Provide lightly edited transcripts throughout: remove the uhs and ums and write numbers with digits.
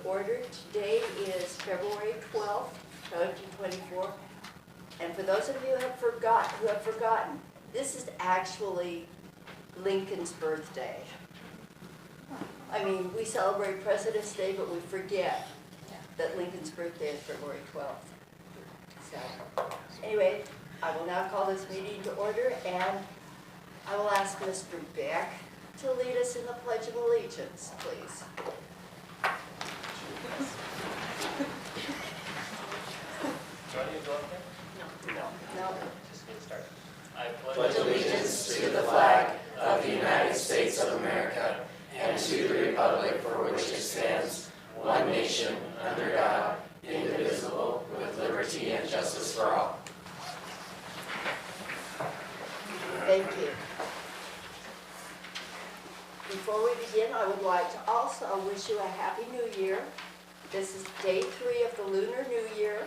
order. Today is February 12th, 2024. And for those of you who have forgotten, this is actually Lincoln's birthday. I mean, we celebrate President's Day, but we forget that Lincoln's birthday is February 12th. So, anyway, I will now call this meeting to order, and I will ask Mr. Beck to lead us in the Pledge of Allegiance, please. Do I need to go up there? No. Just get started. I pledge allegiance to the flag of the United States of America and to the republic for which it stands, one nation, under God, indivisible, with liberty and justice for all. Thank you. Before we begin, I would like to also wish you a Happy New Year. This is day 3 of the Lunar New Year.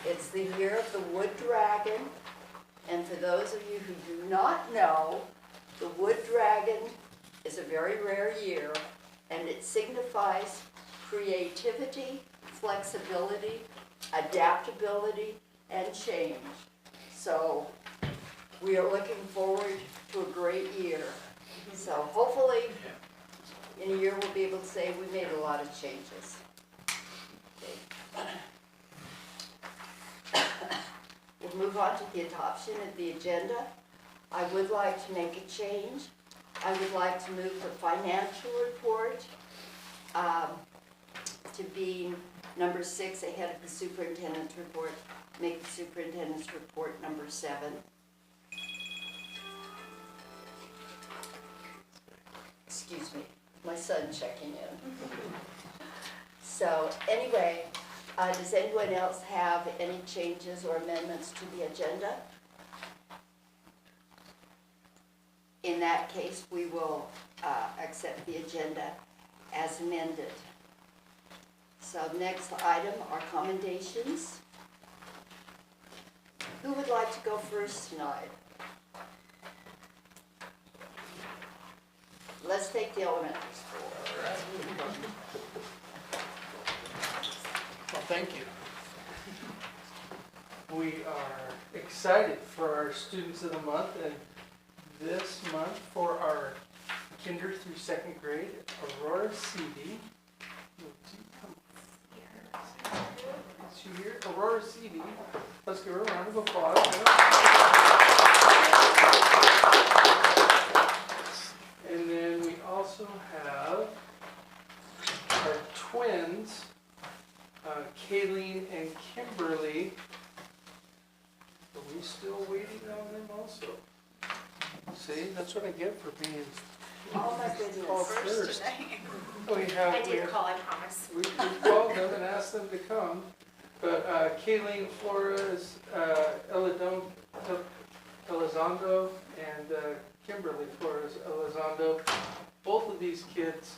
It's the year of the Wood Dragon. And for those of you who do not know, the Wood Dragon is a very rare year, and it signifies creativity, flexibility, adaptability, and change. So we are looking forward to a great year. So hopefully in a year we'll be able to say we made a lot of changes. Okay. We'll move on to the adoption of the agenda. I would like to make a change. I would like to move the financial report to be number 6 ahead of the superintendent's report. Make the superintendent's report number 7. Excuse me, my son checking in. So anyway, does anyone else have any changes or amendments to the agenda? In that case, we will accept the agenda as amended. So next item are commendations. Who would like to go first tonight? Let's take the elementary school. Well, thank you. We are excited for our Students of the Month, and this month for our kinder through 2nd grade, Aurora Seavey. Is she here? Aurora Seavey. Let's give her a round of applause. And then we also have our twins, Kayleen and Kimberly. Are we still waiting on them also? See, that's what I get for being Oh my goodness. called first. I did call, I promise. We called them and asked them to come, but Kayleen Flores, Elizondo, and Kimberly Flores Elizondo, both of these kids,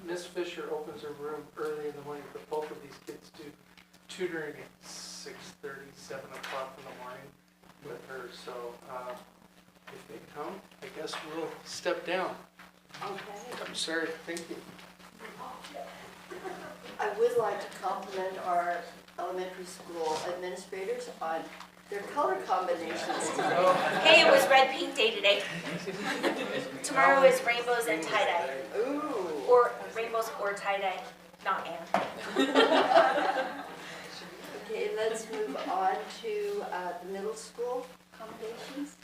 Miss Fisher opens her room early in the morning, but both of these kids do tutoring at 6:30, 7 o'clock in the morning with her, so if they come, I guess we'll step down. Okay. I'm sorry, thank you. I would like to compliment our elementary school administrators on their color combinations tonight. Hey, it was red pink day today. Tomorrow is rainbows and tie-dye. Ooh. Or rainbows or tie-dye, not and. Okay, let's move on to the middle school accommodations.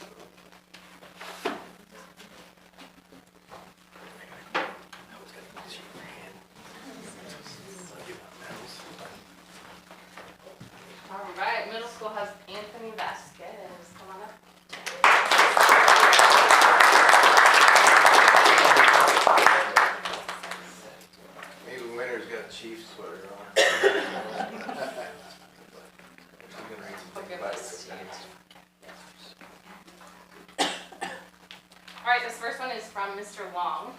All right, middle school has Anthony Vasquez. Come on up. Maybe Winter's got a Chiefs sweater on. All right, this first one is from Mr. Wong.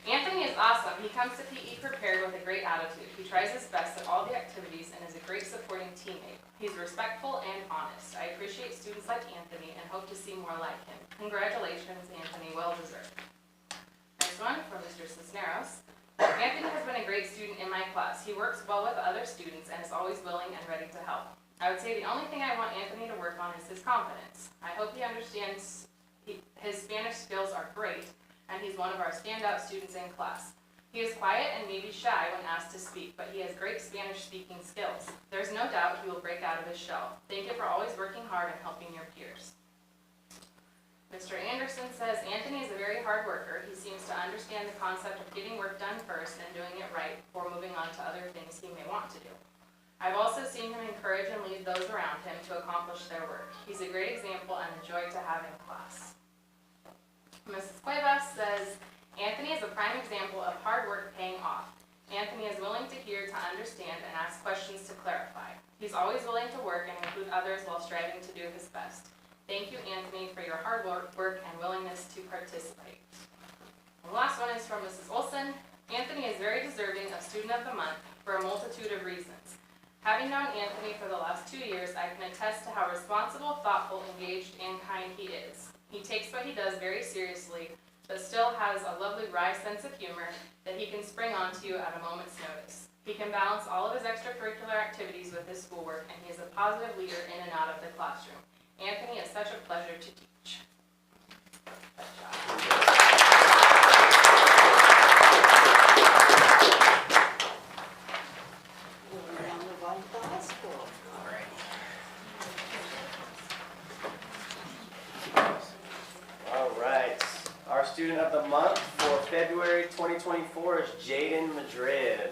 Anthony is awesome. He comes to PE prepared with a great attitude. He tries his best at all the activities and is a great supporting teammate. He's respectful and honest. I appreciate students like Anthony and hope to see more like him. Congratulations, Anthony. Well deserved. Next one from Mr. Cisneros. Anthony has been a great student in my class. He works well with other students and is always willing and ready to help. I would say the only thing I want Anthony to work on is his confidence. I hope he understands his Spanish skills are great, and he's one of our standout students in class. He is quiet and maybe shy when asked to speak, but he has great Spanish speaking skills. There's no doubt he will break out of his shell. Thank you for always working hard and helping your peers. Mr. Anderson says Anthony is a very hard worker. He seems to understand the concept of getting work done first and doing it right before moving on to other things he may want to do. I've also seen him encourage and lead those around him to accomplish their work. He's a great example and a joy to have in class. Mrs. Cuevas says Anthony is a prime example of hard work paying off. Anthony is willing to hear, to understand, and ask questions to clarify. He's always willing to work and include others while striving to do his best. Thank you, Anthony, for your hard work and willingness to participate. And the last one is from Mrs. Olson. Anthony is very deserving of Student of the Month for a multitude of reasons. Having known Anthony for the last 2 years, I can attest to how responsible, thoughtful, engaged, and kind he is. He takes what he does very seriously, but still has a lovely wry sense of humor that he can spring onto you at a moment's notice. He can balance all of his extracurricular activities with his schoolwork, and he is a positive leader in and out of the classroom. Anthony is such a pleasure to teach. Good job. Round of one for high school. All right. Our student of the month for February 2024 is Jaden Madrid.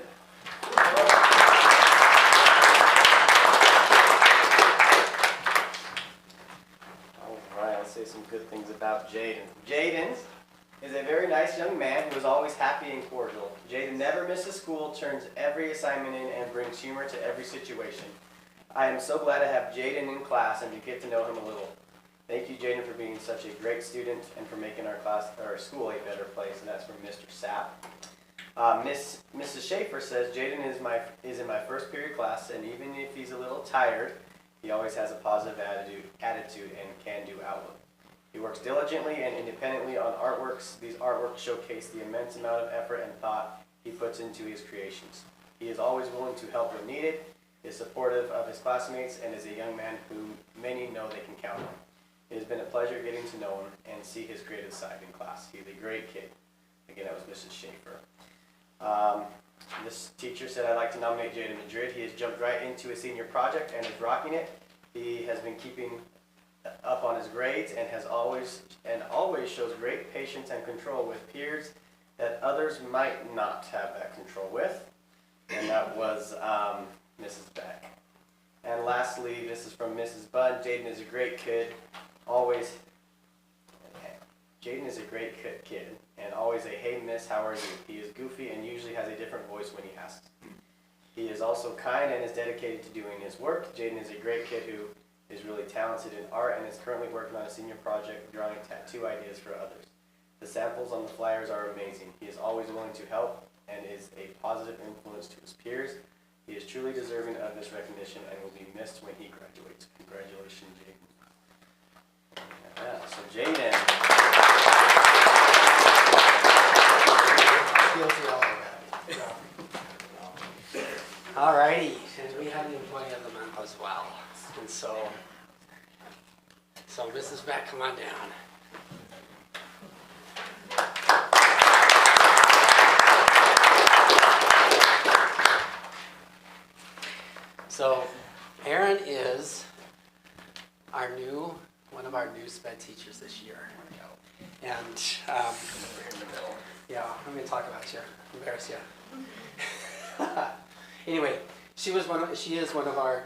All right, let's say some good things about Jaden. Jaden is a very nice young man who is always happy and cordial. Jaden never misses school, turns every assignment in, and brings humor to every situation. I am so glad to have Jaden in class and to get to know him a little. Thank you, Jaden, for being such a great student and for making our class, our school, a better place. And that's from Mr. Sapp. Mrs. Schaefer says Jaden is in my first period class, and even if he's a little tired, he always has a positive attitude and can-do outlook. He works diligently and independently on artworks. These artworks showcase the immense amount of effort and thought he puts into his creations. He is always willing to help when needed, is supportive of his classmates, and is a young man who many know they can count on. It has been a pleasure getting to know him and see his creative side in class. He's a great kid. Again, that was Mrs. Schaefer. This teacher said, I'd like to nominate Jaden Madrid. He has jumped right into his senior project and is rocking it. He has been keeping up on his grades and always shows great patience and control with peers that others might not have that control with. And that was Mrs. Beck. And lastly, this is from Mrs. Budd. Jaden is a great kid. Jaden is a great kid, and always a hey miss, how are you? He is goofy and usually has a different voice when he asks. He is also kind and is dedicated to doing his work. Jaden is a great kid who is really talented in art and is currently working on a senior project drawing tattoo ideas for others. The samples on the flyers are amazing. He is always willing to help and is a positive influence to his peers. He is truly deserving of this recognition and will be missed when he graduates. Congratulations, Jaden. Yeah, so Jaden. Alrighty, and we have the employee of the month as well. And so Mrs. Beck, come on down. So Erin is one of our new SPED teachers this year. And yeah, I'm gonna talk about you, embarrass you. Anyway, she is one of our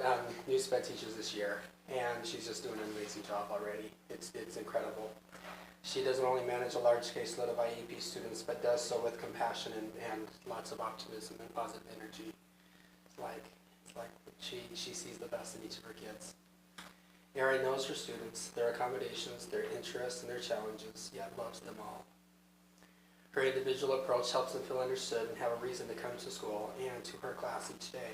new SPED teachers this year, and she's just doing an amazing job already. It's incredible. She doesn't only manage a large caseload of IEP students, but does so with compassion and lots of optimism and positive energy. It's like she sees the best in each of her kids. Erin knows her students, their accommodations, their interests, and their challenges, yet loves them all. Her individual approach helps them feel understood and have a reason to come to school and to her class each day.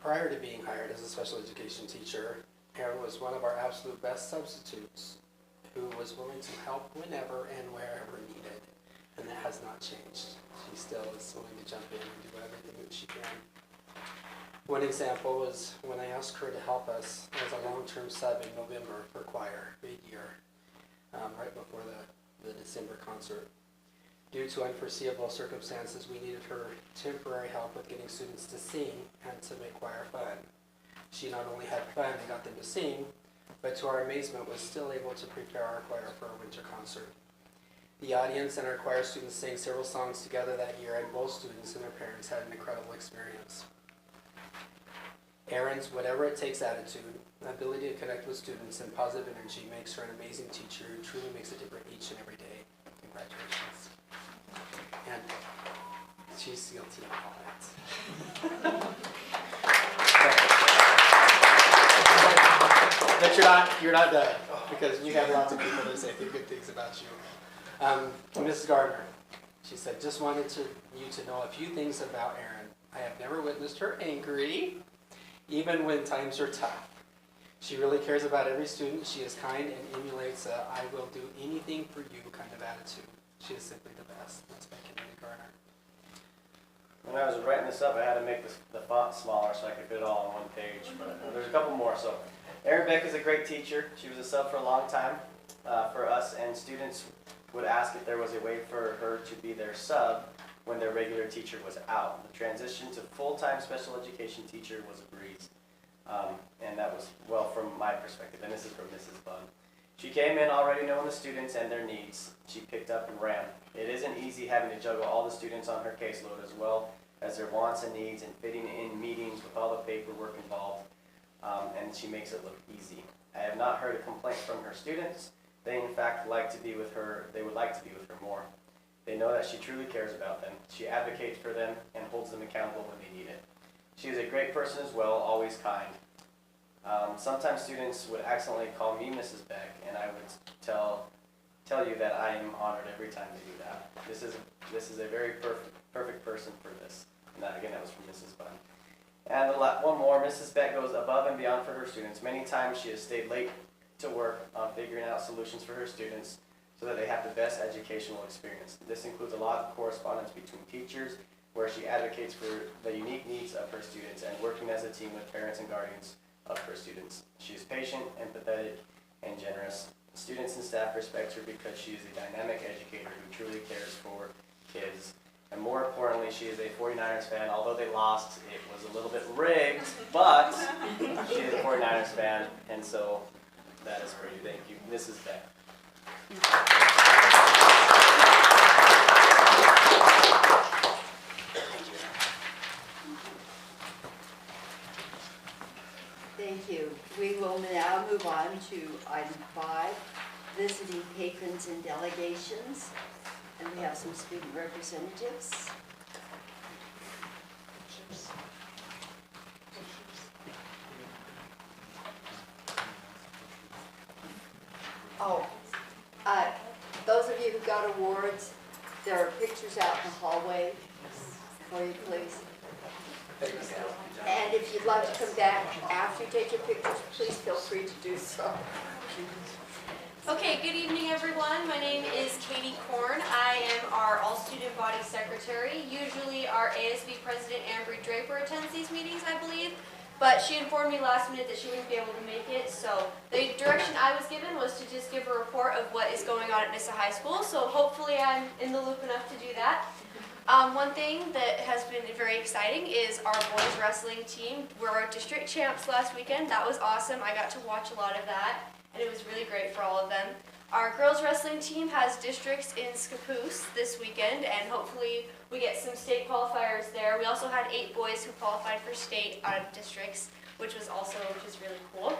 Prior to being hired as a special education teacher, Erin was one of our absolute best substitutes who was willing to help whenever and wherever needed. and that has not changed. She still is willing to jump in and do everything that she can. One example was when I asked her to help us as a long-term sub in November for choir, mid-year, right before the December concert. Due to unforeseeable circumstances, we needed her temporary help with getting students to sing and to make choir fun. She not only had fun and got them to sing, but to our amazement was still able to prepare our choir for our winter concert. The audience and our choir students sang several songs together that year, and both students and their parents had an incredible experience. Erin's whatever it takes attitude, ability to connect with students, and positive energy makes her an amazing teacher who truly makes a difference each and every day. Congratulations. And she's guilty of all that. But you're not done, because you have lots of people that say good things about you. Mrs. Gardner, she said, just wanted you to know a few things about Erin. I have never witnessed her angry, even when times are tough. She really cares about every student. She is kind and emulates a I will do anything for you kind of attitude. She is simply the best. That's by Kennedy Gardner. When I was writing this up, I had to make the font smaller so I could fit it all on one page, but there's a couple more. So, Erin Beck is a great teacher. She was a sub for a long time for us, and students would ask if there was a way for her to be their sub when their regular teacher was out. The transition to full-time special education teacher was a breeze, and that was, well, from my perspective, and this is from Mrs. Bunn. She came in already knowing the students and their needs. She picked up and ran. It isn't easy having to juggle all the students on her caseload as well as their wants and needs and fitting in meetings with all the paperwork involved, and she makes it look easy. I have not heard a complaint from her students. They in fact like to be with her. They would like to be with her more. They know that she truly cares about them. She advocates for them and holds them accountable when they need it. She is a great person as well, always kind. Sometimes students would accidentally call me Mrs. Beck, and I would tell you that I am honored every time they do that. This is a very perfect person for this. And that, again, that was from Mrs. Bunn. And one more, Mrs. Beck goes above and beyond for her students. Many times she has stayed late to work on figuring out solutions for her students so that they have the best educational experience. This includes a lot of correspondence between teachers, where she advocates for the unique needs of her students and working as a team with parents and guardians of her students. She is patient, empathetic, and generous. Students and staff respect her because she is a dynamic educator who truly cares for kids. And more importantly, she is a 49ers fan. Although they lost, it was a little bit rigged, but she is a 49ers fan, and so that is for you. Thank you. Mrs. Beck. Thank you. We will now move on to item 5, visiting patrons and delegations. And we have some student representatives. Oh, those of you who got awards, there are pictures out in the hallway for you, please. And if you'd like to come back after you take your pictures, please feel free to do so. Okay, good evening everyone. My name is Katie Korn. I am our all-student body secretary. Usually our ASB president, Ambry Draper, attends these meetings, I believe. But she informed me last minute that she wouldn't be able to make it. So the direction I was given was to just give a report of what is going on at Nissa High School. So hopefully I'm in the loop enough to do that. One thing that has been very exciting is our boys wrestling team. We're our district champs last weekend. That was awesome. I got to watch a lot of that, and it was really great for all of them. Our girls wrestling team has districts in Scappoose this weekend, and hopefully we get some state qualifiers there. We also had 8 boys who qualified for state out of districts, which is really cool.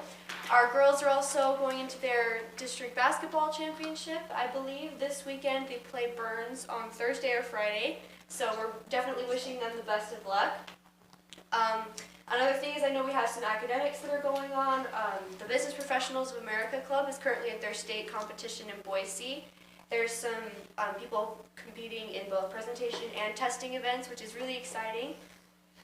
Our girls are also going into their district basketball championship, I believe. This weekend they play Burns on Thursday or Friday, so we're definitely wishing them the best of luck. Another thing is I know we have some academics that are going on. The Business Professionals of America Club is currently at their state competition in Boise. There's some people competing in both presentation and testing events, which is really exciting.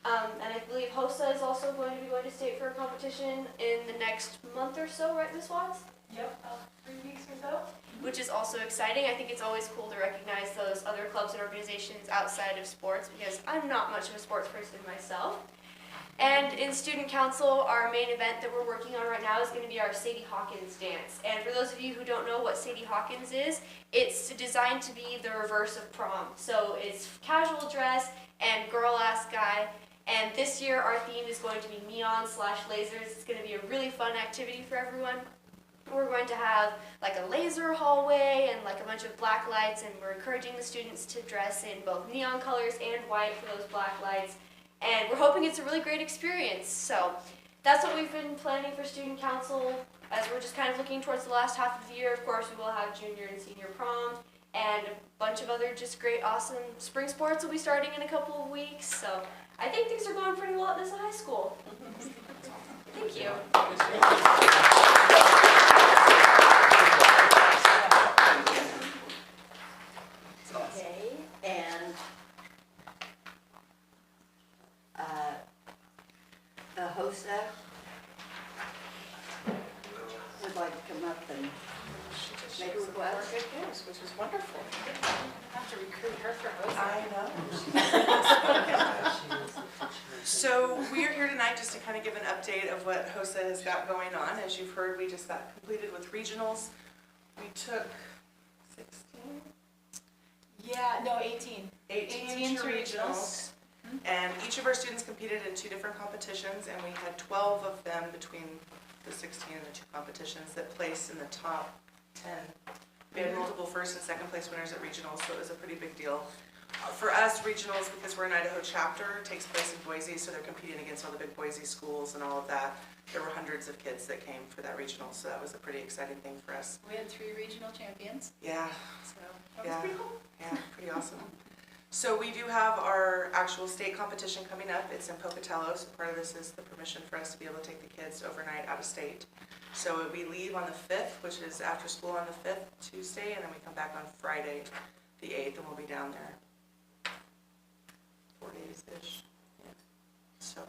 And I believe HOSA is also going to be going to state for a competition in the next month or so, right, Ms. Watts? Yep, 3 weeks or so. which is also exciting. I think it's always cool to recognize those other clubs and organizations outside of sports because I'm not much of a sports person myself. And in student council, our main event that we're working on right now is going to be our Sadie Hawkins dance. And for those of you who don't know what Sadie Hawkins is, it's designed to be the reverse of prom. So it's casual dress and girl-ass guy. And this year our theme is going to be neon/lasers. It's going to be a really fun activity for everyone. We're going to have like a laser hallway and like a bunch of black lights, and we're encouraging the students to dress in both neon colors and white for those black lights. And we're hoping it's a really great experience. So that's what we've been planning for student council as we're just kind of looking towards the last half of the year. Of course, we will have junior and senior prom and a bunch of other just great, awesome spring sports will be starting in a couple of weeks. So I think things are going pretty well at this high school. Thank you. Okay, and the HOSA would like to come up and make a request. Good news, which was wonderful. I have to recruit her for HOSA. I know. So we are here tonight just to kind of give an update of what HOSA has got going on. As you've heard, we just got completed with regionals. We took 16? Yeah, no, 18. 18 to regionals. And each of our students competed in 2 different competitions, and we had 12 of them between the 16 and the 2 competitions that placed in the top 10. We had multiple first and second place winners at regionals, so it was a pretty big deal. For us, regionals, because we're an Idaho chapter, takes place in Boise, so they're competing against all the big Boise schools and all of that. There were hundreds of kids that came for that regional, so that was a pretty exciting thing for us. We had 3 regional champions, Yeah, so that was Yeah. pretty cool. yeah, pretty awesome. So we do have our actual state competition coming up. It's in Pocatello, so part of this is the permission for us to be able to take the kids overnight out of state. So we leave on the 5th, which is after school on the 5th, Tuesday, and then we come back on Friday, the 8th, and we'll be down there 4 days-ish. Yeah. So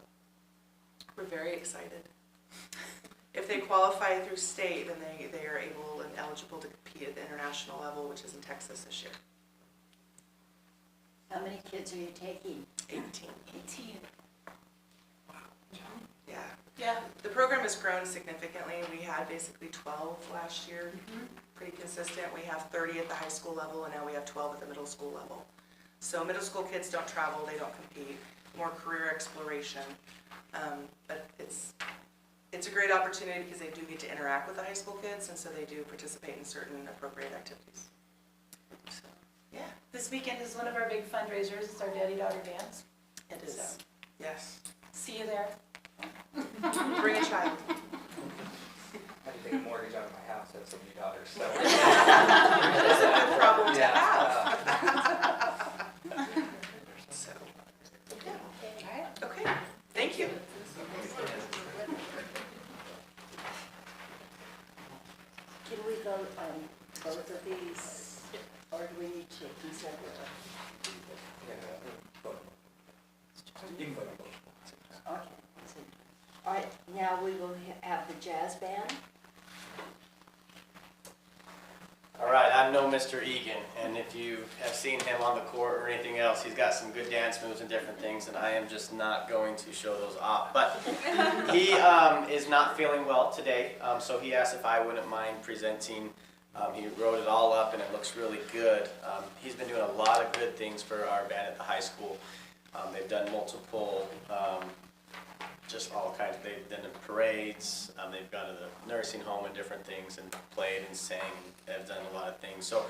we're very excited. If they qualify through state, then they are able and eligible to compete at the international level, which is in Texas this year. How many kids are you taking? 18. 18. Yeah. Yeah. The program has grown significantly. We had basically 12 last year, pretty consistent. We have 30 at the high school level, and now we have 12 at the middle school level. So middle school kids don't travel, they don't compete, more career exploration. But it's a great opportunity because they do get to interact with the high school kids, and so they do participate in certain appropriate activities. So, yeah, This weekend is one of our big fundraisers. It's our daddy-daughter dance. it is. So, Yes. see you there. Bring a child. I had to take a mortgage out of my house, I have so many daughters, so. That's a good problem to Yeah. have. So, okay, thank you. Can we vote on both of these, or do we need to take them separately? You can vote. Okay. So, all right, now we will have the jazz band. All right, I'm no Mr. Egan, and if you have seen him on the court or anything else, he's got some good dance moves and different things, and I am just not going to show those off. But he is not feeling well today, so he asked if I wouldn't mind presenting. He wrote it all up, and it looks really good. He's been doing a lot of good things for our band at the high school. They've done multiple, just all kinds. They've done parades. They've gone to the nursing home and different things, and played and sang. And have done a lot of things. So,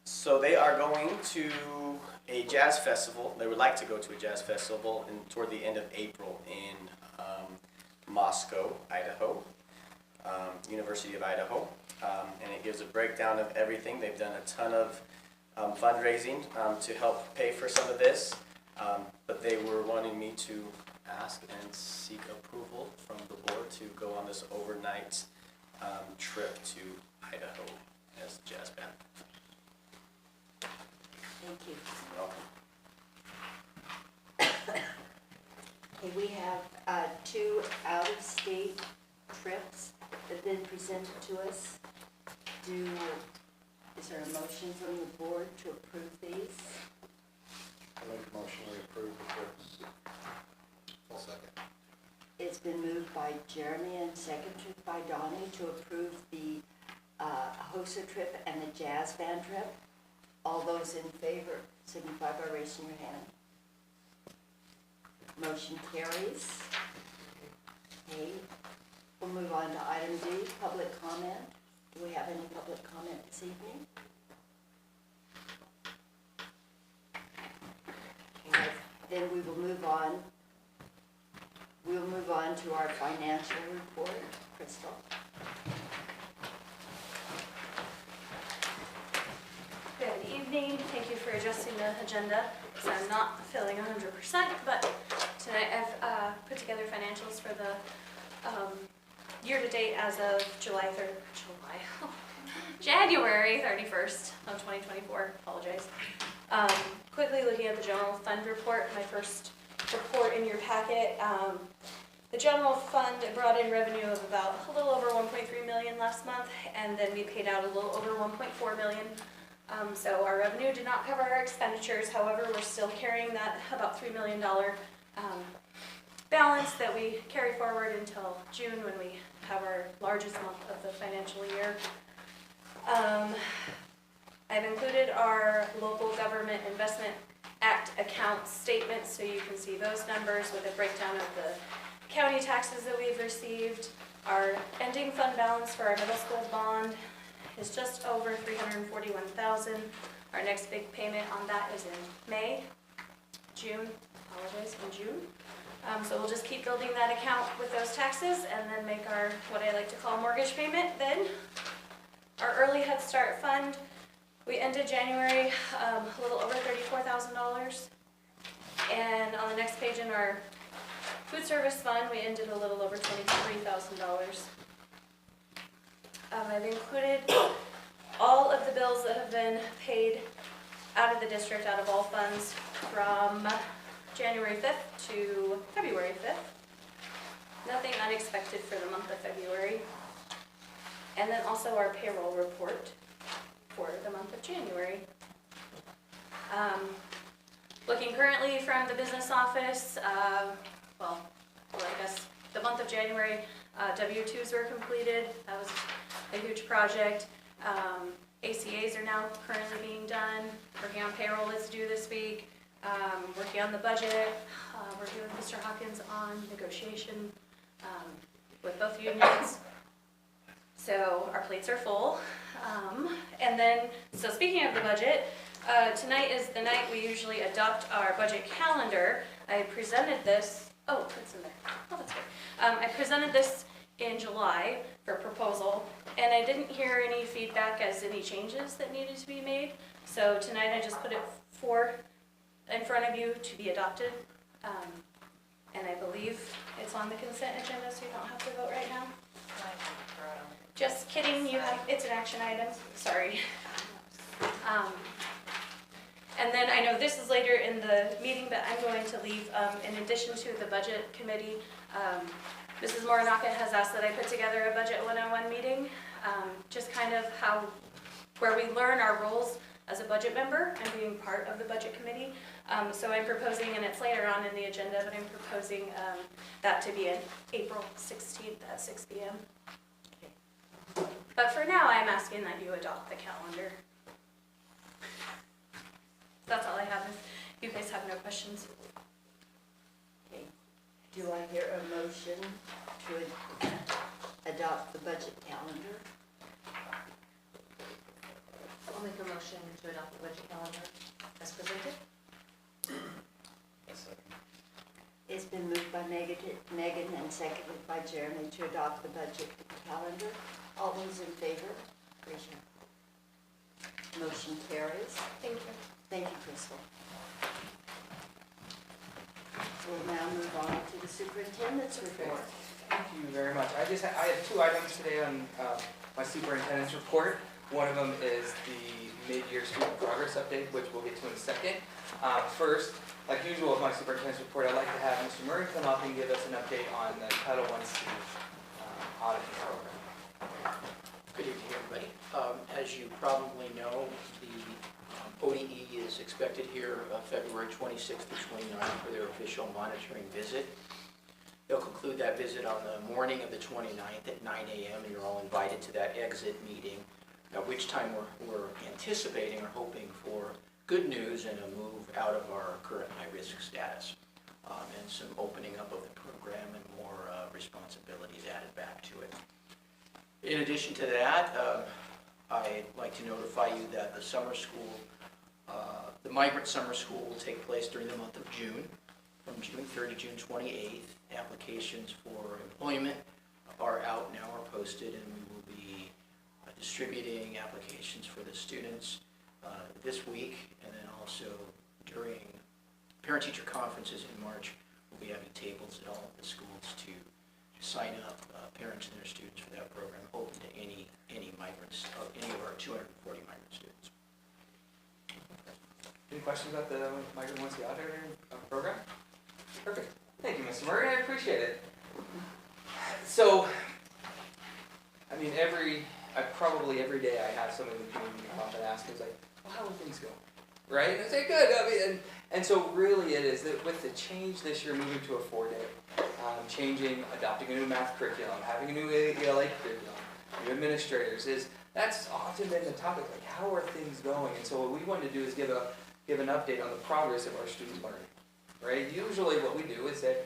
so they are going to a jazz festival. They would like to go to a jazz festival toward the end of April in Moscow, Idaho, University of Idaho, and it gives a breakdown of everything. They've done a ton of fundraising to help pay for some of this, but they were wanting me to ask and seek approval from the board to go on this overnight trip to Idaho as the jazz band. Thank you. You're welcome. Okay, we have 2 out-of-state trips that have been presented to us. Is there a motion from the board to approve these? I make a motion we approve the trips. Full second. It's been moved by Jeremy and seconded by Donnie to approve the HOSA trip and the jazz band trip. All those in favor signify by raising your hand. Motion carries. Okay, we'll move on to item D, public comment. Do we have any public comment this evening? Okay, then we will move on. We'll move on to our financial report. Crystal? Good evening. Thank you for adjusting the agenda because I'm not feeling 100%, but tonight I've put together financials for the year-to-date as of January 31st of 2024. Apologize. Quickly looking at the general fund report, my first report in your packet. The general fund brought in revenue of about a little over 1.3 million last month, and then we paid out a little over 1.4 million. So our revenue did not cover our expenditures. However, we're still carrying that about $3 million balance that we carry forward until June when we have our largest month of the financial year. I've included our Local Government Investment Act account statements so you can see those numbers with a breakdown of the county taxes that we've received. Our ending fund balance for our middle school bond is just over $341,000. Our next big payment on that is in June. So we'll just keep building that account with those taxes and then make our, what I like to call, mortgage payment. Then our early Head Start fund, we ended January a little over $34,000. And on the next page in our food service fund, we ended a little over $23,000. I've included all of the bills that have been paid out of the district, out of all funds, from January 5th to February 5th. Nothing unexpected for the month of February. And then also our payroll report for the month of January. Looking currently from the business office, well, I guess the month of January, W-2s were completed. That was a huge project. ACAs are now currently being done. Working on payroll is due this week. Working on the budget. Working with Mr. Hawkins on negotiation with both unions. So our plates are full. And then, so speaking of the budget, tonight is the night we usually adopt our budget calendar. I presented this, oh, it's in there. Oh, that's good. I presented this in July for proposal, and I didn't hear any feedback as any changes that needed to be made. So tonight I just put it in front of you to be adopted. And I believe it's on the consent agenda, so you don't have to vote right now. Just kidding, it's an action item, sorry. And then I know this is later in the meeting, but I'm going to leave, in addition to the budget committee, Mrs. Morinaka has asked that I put together a budget 101 meeting, just kind of where we learn our roles as a budget member and being part of the budget committee. So I'm proposing, and it's later on in the agenda, but I'm proposing that to be on April 16th at 6 p.m. But for now, I'm asking that you adopt the calendar. That's all I have. If you guys have no questions. Okay. Do I hear a motion to adopt the budget calendar? I'll make a motion to adopt the budget calendar as presented. It's been moved by Megan and seconded by Jeremy to adopt the budget calendar. All those in favor, raise your hand. Motion carries. Thank you. Thank you, Crystal. We'll now move on to the superintendent's report. Thank you very much. I have two items today on my superintendent's report. One of them is the mid-year student progress update, which we'll get to in a second. First, like usual with my superintendent's report, I'd like to have Mr. Murray come up and give us an update on the Title I student auditing program. Good evening, everybody. As you probably know, the ODE is expected here February 26th to 29th for their official monitoring visit. They'll conclude that visit on the morning of the 29th at 9 a.m. and you're all invited to that exit meeting, at which time we're anticipating or hoping for good news and a move out of our current high-risk status and some opening up of the program and more responsibilities added back to it. In addition to that, I'd like to notify you that the summer school, the migrant summer school will take place during the month of June, from June 3rd to June 28th. Applications for employment are out now, are posted, and we will be distributing applications for the students this week, and then also during parent-teacher conferences in March, we'll be having tables at all of the schools to sign up parents and their students for that program, open to any migrants, any of our 240 migrant students. Any questions about the Migrant Once the Auditor program? Perfect. Thank you, Mr. Murray. I appreciate it. So, I mean, probably every day I have somebody in the community come up and ask me, like, well, how are things going? Right? And I say, good. I mean, and so really it is that with the change this year, moving to a 4-day, adopting a new math curriculum, having a new ELA curriculum, new administrators, that's often been the topic, like, how are things going? And so what we want to do is give an update on the progress of our students learning, right? Usually what we do is say,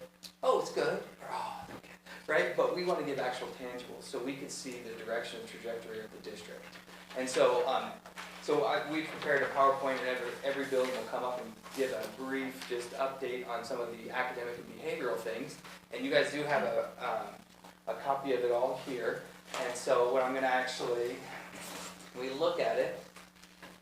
oh, it's good, or oh, okay, right? But we want to give actual tangibles so we can see the direction and trajectory of the district. And so, we've prepared a PowerPoint, and every building will come up and give a brief just update on some of the academic and behavioral things. And you guys do have a copy of it all here. And so what I'm going to we look at it,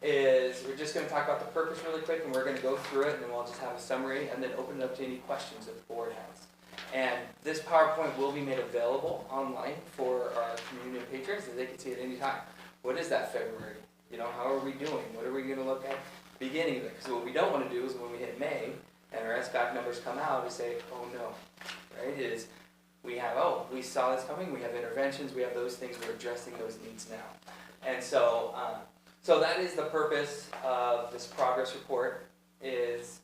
is we're just going to talk about the purpose really quick, and we're going to go through it, and then we'll just have a summary, and then open it up to any questions that the board has. And this PowerPoint will be made available online for our community patrons, so they can see it any time. What is that February? You know, how are we doing? What are we going to look at beginning of it? Because what we don't want to do is when we hit May, and our SBAC numbers come out, we say, oh no, right? We saw this coming, we have interventions, we have those things, we're addressing those needs now. And so, so that is the purpose of this progress report, is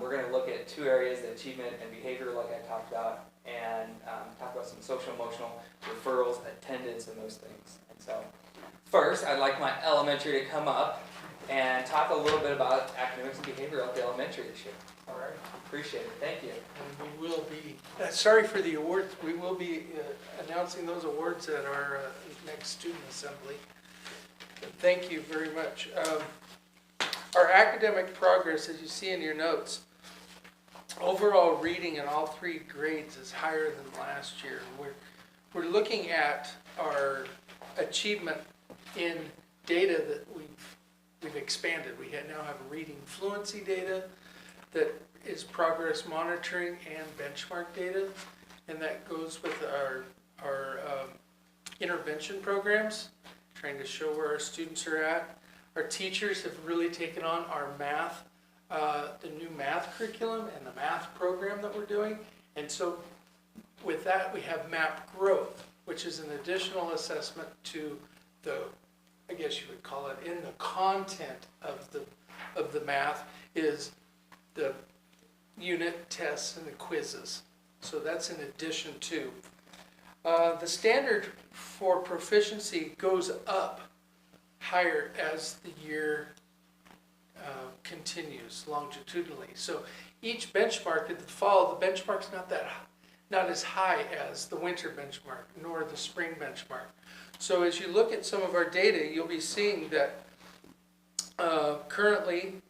we're going to look at 2 areas, the achievement and behavior, like I talked about, and talk about some social emotional referrals, attendance, and those things. And so first, I'd like my elementary to come up and talk a little bit about academics and behavior at the elementary this year. All right, appreciate it, thank you. And we will be, sorry for the awards, we will be announcing those awards at our next student assembly. Thank you very much. Our academic progress, as you see in your notes, overall reading in all 3 grades is higher than last year. We're looking at our achievement in data that we've expanded. We now have reading fluency data that is progress monitoring and benchmark data, and that goes with our intervention programs, trying to show where our students are at. Our teachers have really taken on our math, the new math curriculum and the math program that we're doing. And so with that, we have MAP growth, which is an additional assessment to the, I guess you would call it, in the content of the math is the unit tests and the quizzes. So that's in addition to. The standard for proficiency goes up higher as the year continues longitudinally. So each benchmark in the fall, the benchmark's not as high as the winter benchmark nor the spring benchmark. So as you look at some of our data, you'll be seeing that currently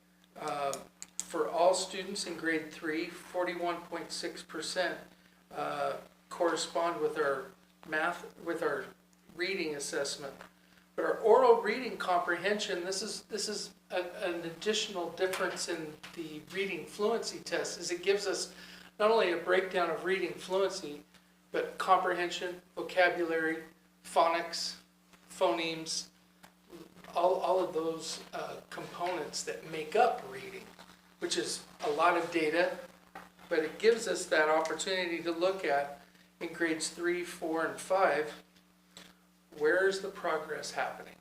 for all students in grade 3, 41.6% correspond with our math, with our reading assessment. But our oral reading comprehension, this is an additional difference in the reading fluency test, is it gives us not only a breakdown of reading fluency, but comprehension, vocabulary, phonics, phonemes, all of those components that make up reading, which is a lot of data, but it gives us that opportunity to look at in grades 3, 4, and 5, where's the progress happening?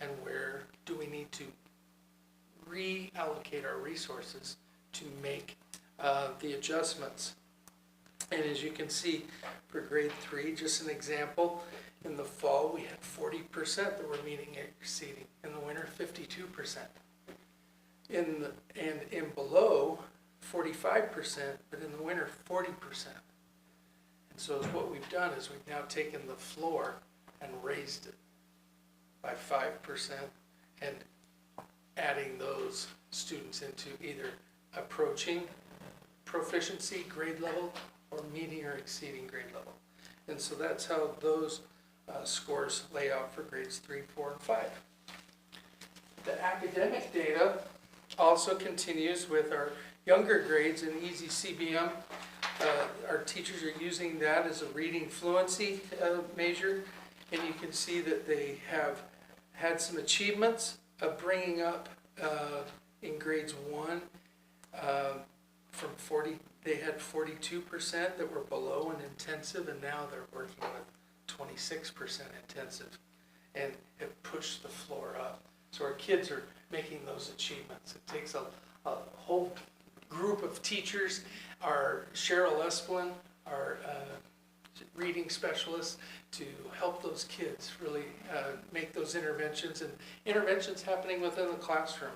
And where do we need to reallocate our resources to make the adjustments? And as you can see, for grade 3, just an example, in the fall we had 40% that were meeting and exceeding. In the winter, 52%. And in below, 45%, but in the winter, 40%. And so what we've done is we've now taken the floor and raised it by 5% and adding those students into either approaching proficiency grade level or meeting or exceeding grade level. And so that's how those scores lay out for grades 3, 4, and 5. The academic data also continues with our younger grades in Easy CBM. Our teachers are using that as a reading fluency measure, and you can see that they have had some achievements of bringing up in grades 1 from 40, they had 42% that were below an intensive, and now they're working with 26% intensive, and have pushed the floor up. So our kids are making those achievements. It takes a whole group of teachers. Our Cheryl Esplin, our reading specialist, to help those kids really make those interventions, and interventions happening within the classroom.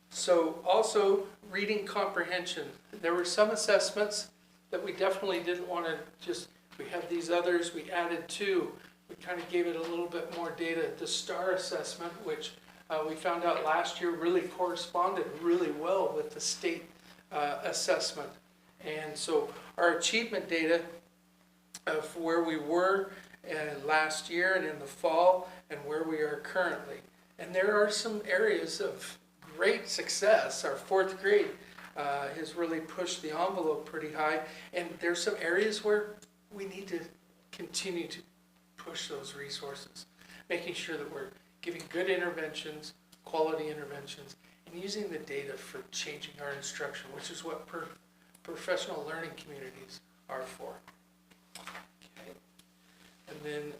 So also reading comprehension. There were some assessments that we definitely didn't want to just, we have these others, we added 2. We kind of gave it a little bit more data. The STAR assessment, which we found out last year really corresponded really well with the state assessment. And so our achievement data of where we were last year and in the fall and where we are currently. And there are some areas of great success. Our 4th grade has really pushed the envelope pretty high. And there's some areas where we need to continue to push those resources, making sure that we're giving good interventions, quality interventions, and using the data for changing our instruction, which is what professional learning communities are for. Okay. And then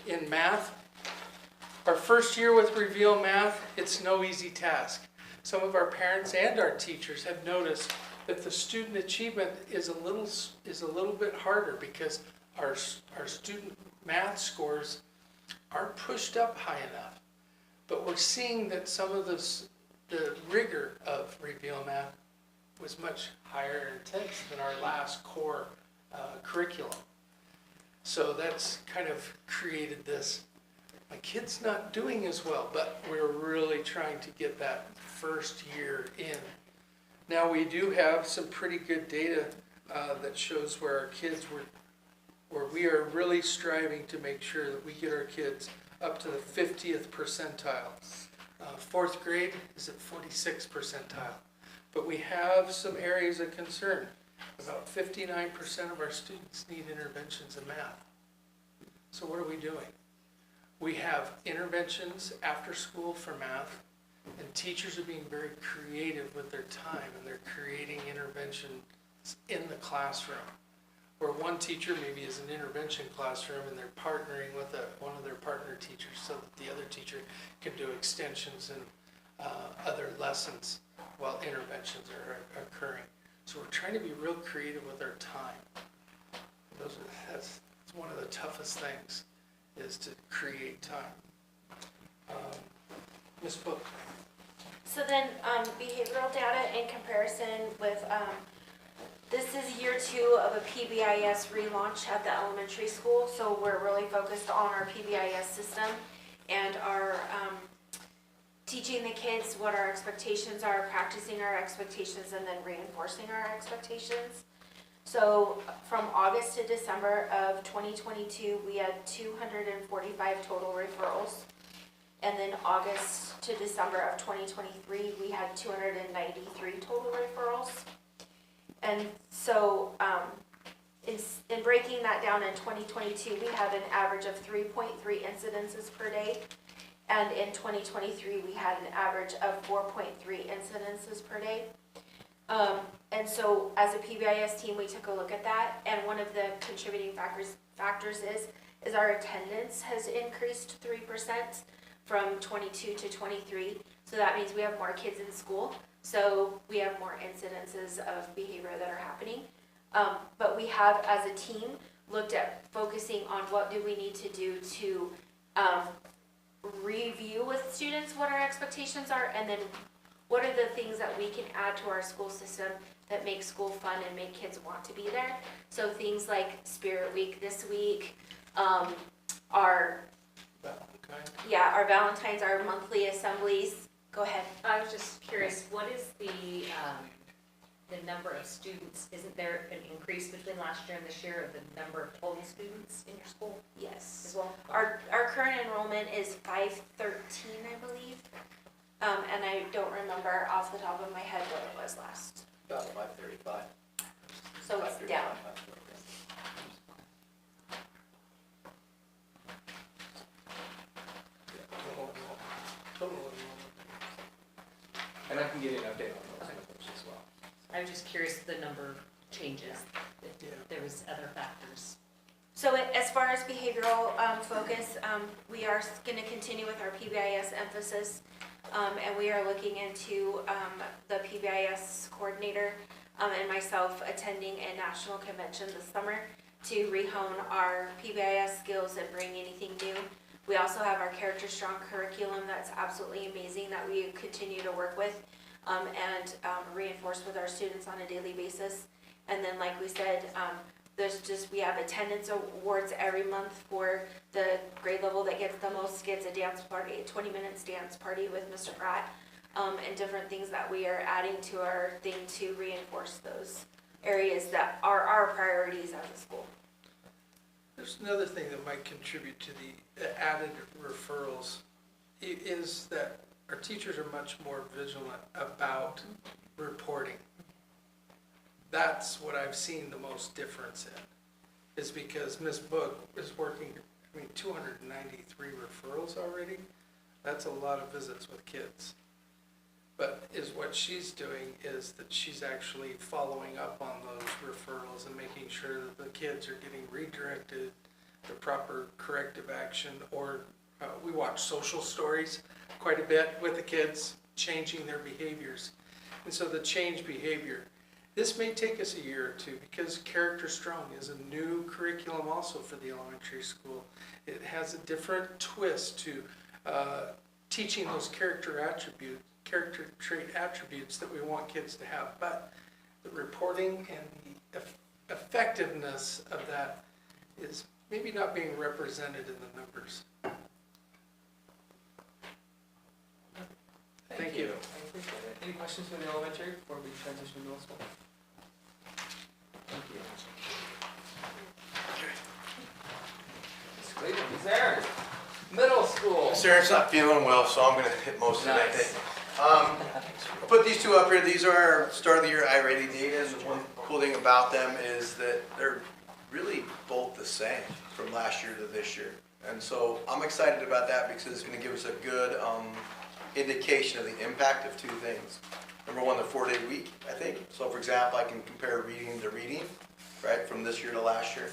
in math, our first year with Reveal Math, it's no easy task. Some of our parents and our teachers have noticed that the student achievement is a little bit harder because our student math scores aren't pushed up high enough. But we're seeing that some of the rigor of Reveal Math was much higher and intense than our last core curriculum. So that's kind of created this, my kid's not doing as well, but we're really trying to get that first year in. Now we do have some pretty good data that shows where our kids where we are really striving to make sure that we get our kids up to the 50th percentile. 4th grade is at 46th percentile. But we have some areas of concern. About 59% of our students need interventions in math. So what are we doing? We have interventions after school for math, and teachers are being very creative with their time, and they're creating interventions in the classroom. Where one teacher maybe is an intervention classroom and they're partnering with one of their partner teachers so that the other teacher can do extensions and other lessons while interventions are occurring. So we're trying to be real creative with our time. That's one of the toughest things, is to create time. Ms. Book. So then behavioral data in comparison with, this is year 2 of a PBIS relaunch at the elementary school. So we're really focused on our PBIS system and our teaching the kids what our expectations are, practicing our expectations, and then reinforcing our expectations. So from August to December of 2022, we had 245 total referrals. And then August to December of 2023, we had 293 total referrals. And so in breaking that down in 2022, we had an average of 3.3 incidences per day. And in 2023, we had an average of 4.3 incidences per day. And And so as a PBIS team, we took a look at that, and one of the contributing factors is our attendance has increased 3% from 22 to 23. So that means we have more kids in school, so we have more incidences of behavior that are happening. But we have, as a team, looked at focusing on what do we need to do to review with students what our expectations are, and then what are the things that we can add to our school system that make school fun and make kids want to be there. So things like Spirit Week this week, our Valentine's, our monthly assemblies. Go ahead. I was just curious, what is the number of students? Isn't there an increase between last year and this year of the number of total students in your school Yes. as well? Our current enrollment is 513, I believe. And I don't remember off the top of my head what it was last. About 535. So it's down. Total. And I can give you an update on those numbers as well. I'm just curious if the number changes, if Yeah. there was other factors. So as far as behavioral focus, we are going to continue with our PBIS emphasis, and we are looking into the PBIS coordinator and myself attending a national convention this summer to rehone our PBIS skills and bring anything new. We also have our Character Strong curriculum that's absolutely amazing that we continue to work with and reinforce with our students on a daily basis. And then, like we said, we have attendance awards every month for the grade level that gets the most, gets a dance party, a 20 minutes dance party with Mr. Pratt, and different things that we are adding to our thing to reinforce those areas that are our priorities as a school. There's another thing that might contribute to the added referrals is that our teachers are much more vigilant about reporting. That's what I've seen the most difference in, is because Ms. Book is working, 293 referrals already. That's a lot of visits with kids. But what she's doing is that she's actually following up on those referrals and making sure that the kids are getting redirected, the proper corrective action, or we watch social stories quite a bit with the kids, changing their behaviors. And so the change behavior, this may take us a year or two because Character Strong is a new curriculum also for the elementary school. It has a different twist to teaching those character trait attributes that we want kids to have. But the reporting and the effectiveness of that is maybe not being represented in the numbers. Thank you. I appreciate it. Any questions from the elementary before we transition to middle school? Thank you. Ms. Cleveland, who's there? Middle school. Sarah's not feeling well, so I'm gonna hit most of that. Nice. I'll put these two up here. These are our start of the year iReady data, and the one cool thing about them is that they're really both the same from last year to this year. And so I'm excited about that because it's gonna give us a good indication of the impact of two things. Number one, the 4-day week, I think. So for example, I can compare reading to reading, right, from this year to last year.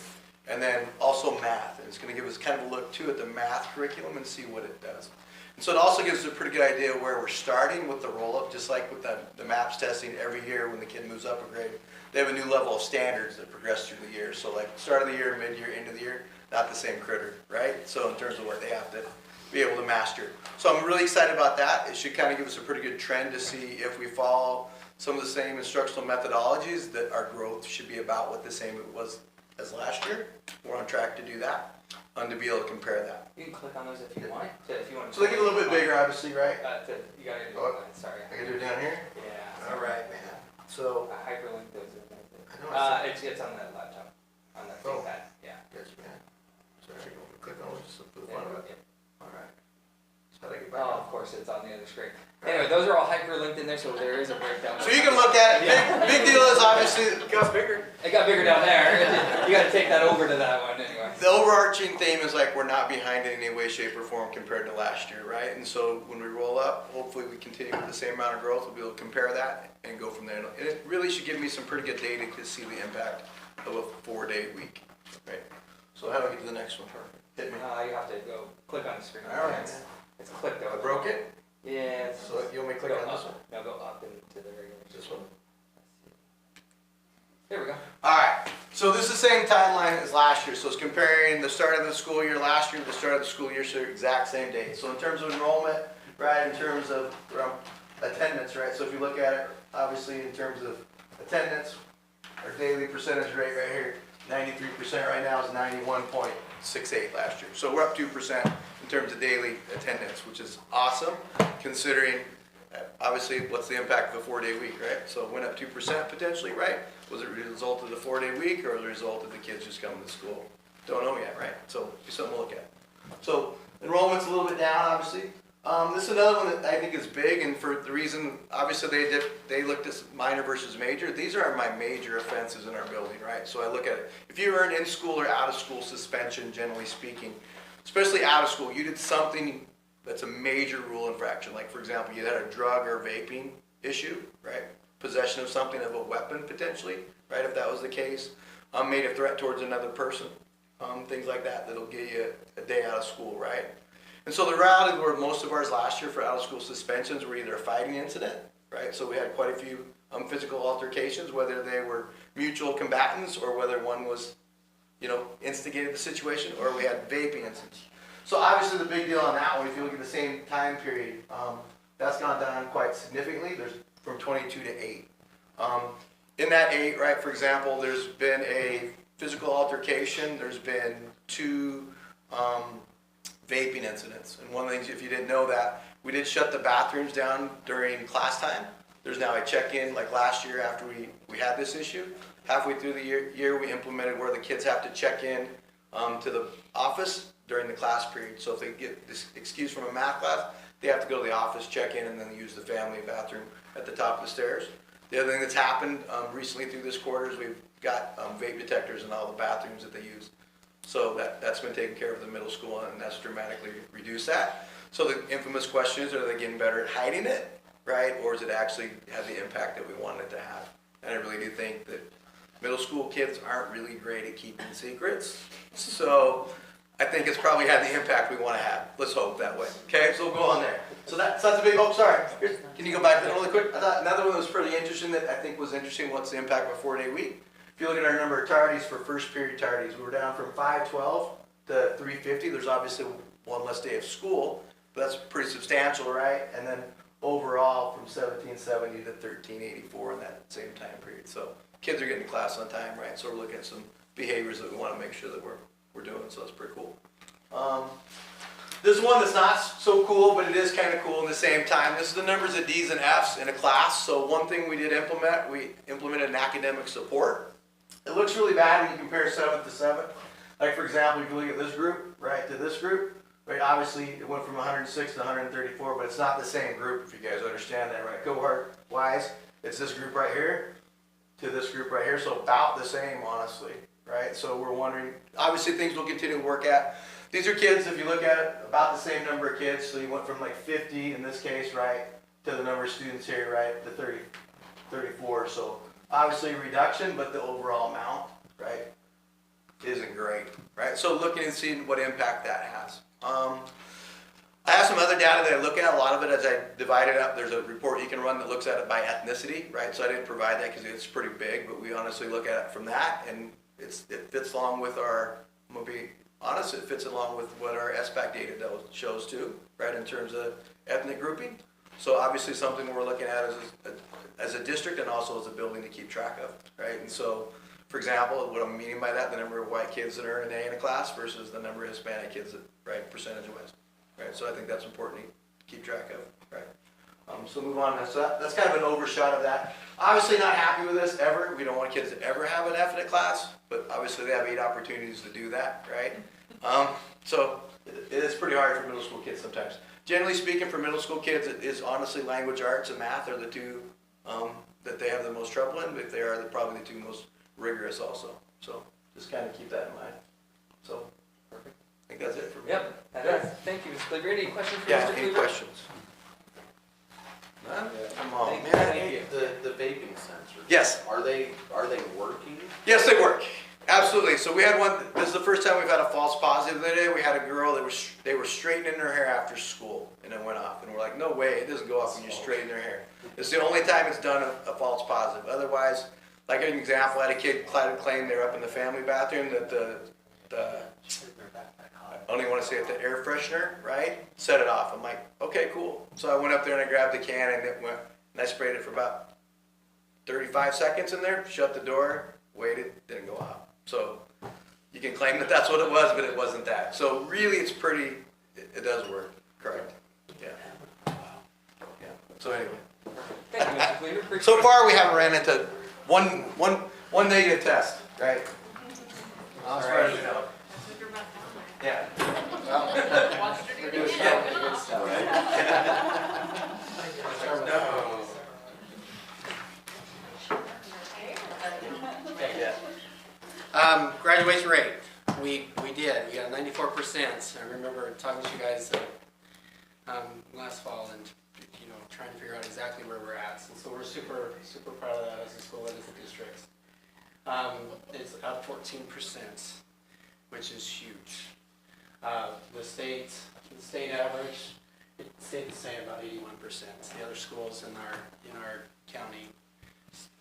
And then also math, and it's gonna give us kind of a look too at the math curriculum and see what it does. And so it also gives us a pretty good idea where we're starting with the roll-up, just like with the MAPS testing every year when the kid moves up a grade. They have a new level of standards that progress through the year. So like start of the year, mid-year, end of the year, not the same critter, right? So in terms of what they have to be able to master. So I'm really excited about that. It should kind of give us a pretty good trend to see if we follow some of the same instructional methodologies, that our growth should be about what the same it was as last year. We're on track to do that, and to be able to compare that. You can click on those if you want. So they get a little bit bigger, obviously, right? You gotta do Oh, it. Sorry. I can do it down here? Yeah. All right, man. So, I hyperlink those in there. I know I It's on the laptop, on the Oh. ThinkPad, yeah. Yes, man. Sorry, you want me to click on it just for the Yeah, fun of it? yeah. All right. So how do I get back Oh, on? of course, it's on the other screen. Anyway, those are all hyperlinked in there, so there is a breakdown. So you can look at it, Yeah. big deal is obviously, It got bigger down there. You gotta take that over to that one anyway. the overarching theme is like we're not behind in any way, shape, or form compared to last year, right? And so when we roll up, hopefully we continue with the same amount of growth. We'll be able to compare that and go from there. And it really should give me some pretty good data to see the impact of a 4-day week, right? So how do I get to the next one? Hit me. You have to go click on the screen. All right. It's clicked I over. broke it? Yeah. So you want me to click Go on this up. one? No, go up into the regular. This one? There we go. Alright, so this is the same timeline as last year, so it's comparing the start of the school year last year to the start of the school year, so exact same date. So in terms of enrollment, right, in terms of attendance, right, so if you look at it, obviously in terms of attendance, our daily percentage rate right here, 93% right now is 91.68 last year. So we're up 2% in terms of daily attendance, which is awesome, considering obviously what's the impact of a 4-day week, right? So it went up 2% potentially, right? Was it a result of the 4-day week or the result of the kids just coming to school? Don't know yet, right? So be something to look at. So enrollment's a little bit down, obviously. This is another one that I think is big, and for the reason, obviously they looked at minor versus major. These are my major offenses in our building, right? So I look at it. If you earn in school or out of school suspension, generally speaking, especially out of school, you did something that's a major rule infraction. Like for example, you had a drug or vaping issue, right? Possession of something, of a weapon potentially, right? If that was the case, made a threat towards another person, things like that, that'll get you a day out of school, right? And so the reality were most of ours last year for out of school suspensions were either a fighting incident, right? So we had quite a few physical altercations, whether they were mutual combatants or whether one was, instigated the situation, or we had vaping incidents. So obviously the big deal on that one, if you look at the same time period, that's gone down quite significantly. There's from 22 to 8. In that 8, right, for example, there's been a physical altercation, there's been 2 vaping incidents. And one of the things, if you didn't know that, we did shut the bathrooms down during class time. There's now a check-in, like last year after we had this issue. Halfway through the year, we implemented where the kids have to check in to the office during the class period. So if they get this excuse from a math class, they have to go to the office, check in, and then use the family bathroom at the top of the stairs. The other thing that's happened recently through this quarter is we've got vape detectors in all the bathrooms that they use. So that's been taken care of in the middle school, and that's dramatically reduced that. So the infamous question is, are they getting better at hiding it, right? Or does it actually have the impact that we want it to have? And I really do think that middle school kids aren't really great at keeping secrets. So I think it's probably had the impact we want to have. Let's hope that way. Okay, so we'll go on there. So that's a big hope. Sorry. Can you go back to that really quick? I thought another one that was pretty interesting that I think was interesting. What's the impact of a 4-day week? If you look at our number of tardies for first period tardies, we were down from 512 to 350. There's obviously one less day of school, but that's pretty substantial, right? And then overall from 1770 to 1384 in that same time period. So kids are getting to class on time, right? So we're looking at some behaviors that we want to make sure that we're doing, so that's pretty cool. This is one that's not so cool, but it is kind of cool in the same time. This is the numbers of D's and F's in a class. So one thing we did implement, we implemented an academic support. It looks really bad when you compare 7th to 7th. Like for example, if you look at this group, right, to this group, right, obviously it went from 106 to 134, but it's not the same group, if you guys understand that, right? Cohort-wise, it's this group right here to this group right here, so about the same, honestly, right? So we're wondering, obviously things we'll continue to work at. These are kids, if you look at it, about the same number of kids, so you went from like 50 in this case, right, to the number of students here, right, to 34, so obviously a reduction, but the overall amount, right, isn't great, right? So looking and seeing what impact that has. I have some other data that I look at. A lot of it, as I divide it up, there's a report you can run that looks at it by ethnicity, right? So I didn't provide that because it's pretty big, but we honestly look at it from that, and it fits along with our, I'm going to be honest, it fits along with what our SBAC data shows too, right, in terms of ethnic grouping. So obviously something we're looking at as a district and also as a building to keep track of, right? And so, for example, what I'm meaning by that, the number of white kids that earn an A in a class versus the number of Hispanic kids that, right, percentage-wise, right? So I think that's important to keep track of, right? So move on. That's kind of an overshot of that. Obviously not happy with this ever. We don't want kids to ever have an F in a class, but obviously they have 8 opportunities to do that, right? So it is pretty hard for middle school kids sometimes. Generally speaking, for middle school kids, it is honestly language arts and math are the two that they have the most trouble in, but they are probably the two most rigorous also. So just kind of keep that in mind. So, perfect. I think that's it for me. Yep, that is. Thank you, Ms. Cleaver. Any questions for Yeah, Mr. any Cleaver? questions? None? Come on, Thank you. man. Thank you. The vaping sensors. Yes. Are they working? Yes, they work. Absolutely. So we had one, this is the first time we've had a false positive today. We had a girl that they were straightening her hair after school and it went off. And we're like, no way, it doesn't go off when you straighten their hair. It's the only time it's done a false positive. Otherwise, like an example, I had a kid claim they were up in the family bathroom that I don't even want to say it, the air freshener, right? Set it off. I'm like, okay, cool. So I went up there and I grabbed the can and it went, and I sprayed it for about 35 seconds in there, shut the door, waited, didn't go off. So you can claim that that's what it was, but it wasn't that. So really it's pretty, it does work, correct? Yeah. Yeah. So anyway. Thank you, Mr. Cleaver. Appreciate So it. far we haven't ran into one negative test, right? As far as we know. Yeah. We're gonna start with the good stuff, graduation rate, we did, we got 94%. I remember talking to you guys last fall and, you know, trying to figure out exactly where we're at. And so we're super proud of that as a school and as a district. It's up 14%, which is huge. The state average, it stayed the same, about 81%. The other schools in our county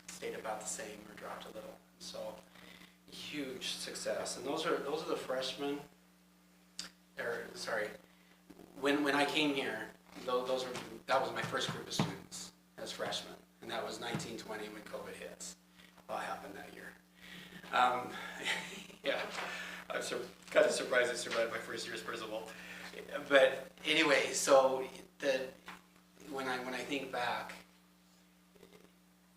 stayed about the same or dropped a little. So huge success. And those are the freshmen. When I came here, that was my first group of students as freshmen, and that was 1920 when COVID hit. What happened that year? Yeah, I'm kind of surprised I survived my first year as principal. But anyway, so when I think back,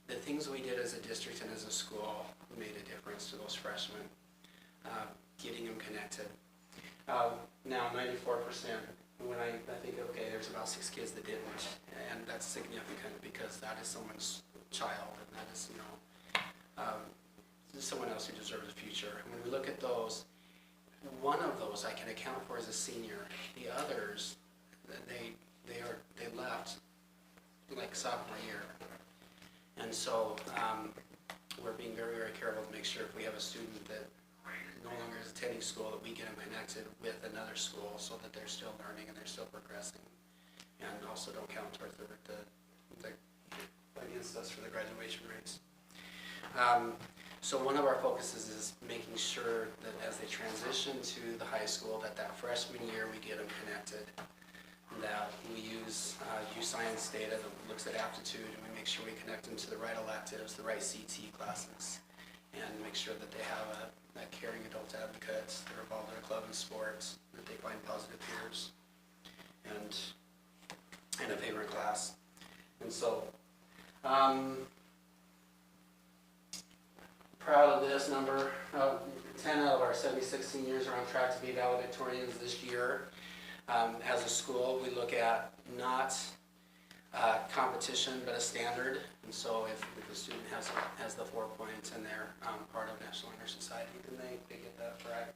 the things we did as a district and as a school made a difference to those freshmen, getting them connected. Now 94%, when I think, okay, there's about 6 kids that didn't, and that's significant because that is someone's child, and that is, someone else who deserves a future. And when we look at those, one of those I can account for as a senior. The others, they left like sophomore year. And so we're being very, very careful to make sure if we have a student that no longer is attending school, that we get them connected with another school so that they're still learning and they're still progressing. And also don't count towards the against us for the graduation rates. So one of our focuses is making sure that as they transition to the high school, that freshman year we get them connected, that we use science data that looks at aptitude, and we make sure we connect them to the right electives, the right CT classes, and make sure that they have a caring adult advocate, they're involved in a club and sports, that they find positive peers, and a favorite class. And so, proud of this number. 10 out of our 76 seniors are on track to be valedictorians this year. As a school, we look at not competition, but a standard. And so if the student has the 4 points and they're part of National Honor Society, then they get that right.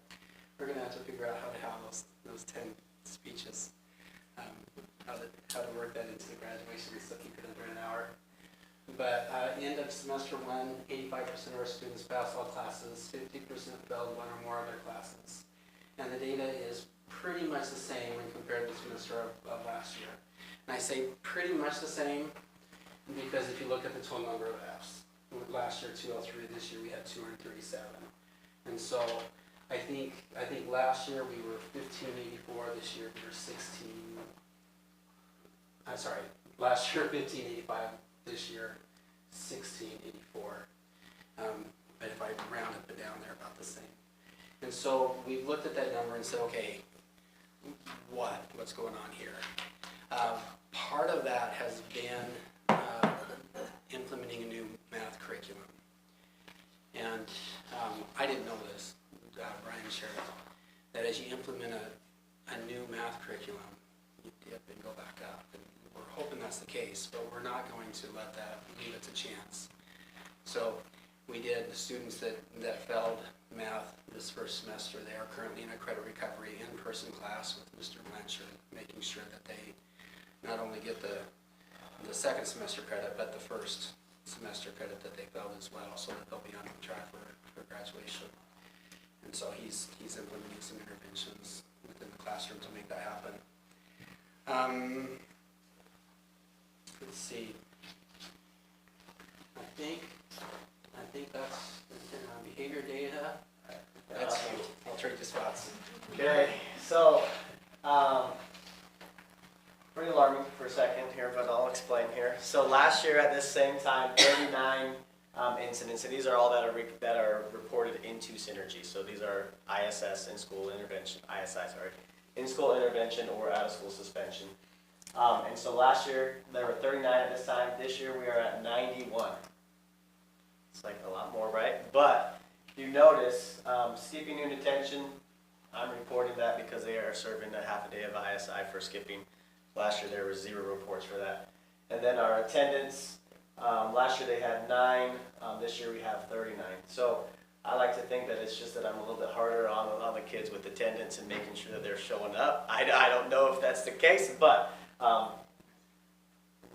We're going to have to figure out how to have those 10 speeches, how to work that into the graduation so keep it under an hour. But end of semester 1, 85% of our students passed all classes, 50% failed one or more other classes. And the data is pretty much the same when compared to the semester of last year. And I say pretty much the same because if you look at the total number of Fs, last year 203, this year we had 237. And so I think last year we were 1584, this year we were last year 1585, this year 1684. But if I round up and down, they're about the same. And so we've looked at that number and said, okay, what's going on here? Part of that has been implementing a new math curriculum. And I didn't know this, Brian shared it, that as you implement a new math curriculum, you dip and go back up. And we're hoping that's the case, but we're not going to let that leave it to chance. So we did, the students that failed math this first semester, they are currently in a credit recovery in-person class with Mr. Blanchard, making sure that they not only get the second semester credit, but the first semester credit that they failed as well, so that they'll be on track for graduation. And so he's implementing some interventions within the classroom to make that happen. Let's see. I think that's behavior data. That's I'll trade the spots. Okay, so, pretty alarming for a second here, but I'll explain here. So last year at this same time, 39 incidents, and these are all that are reported into Synergy. So these are ISS, in-school intervention, ISI, sorry, in-school intervention or out-of-school suspension. And so last year, there were 39 at this time. This year, we are at 91. It's like a lot more, right? But you notice, skipping new detention, I'm reporting that because they are serving a half a day of ISI for skipping. Last year, there were 0 reports for that. And then our attendance, last year they had 9, this year we have 39. So I like to think that it's just that I'm a little bit harder on the kids with attendance and making sure that they're showing up. I don't know if that's the case, but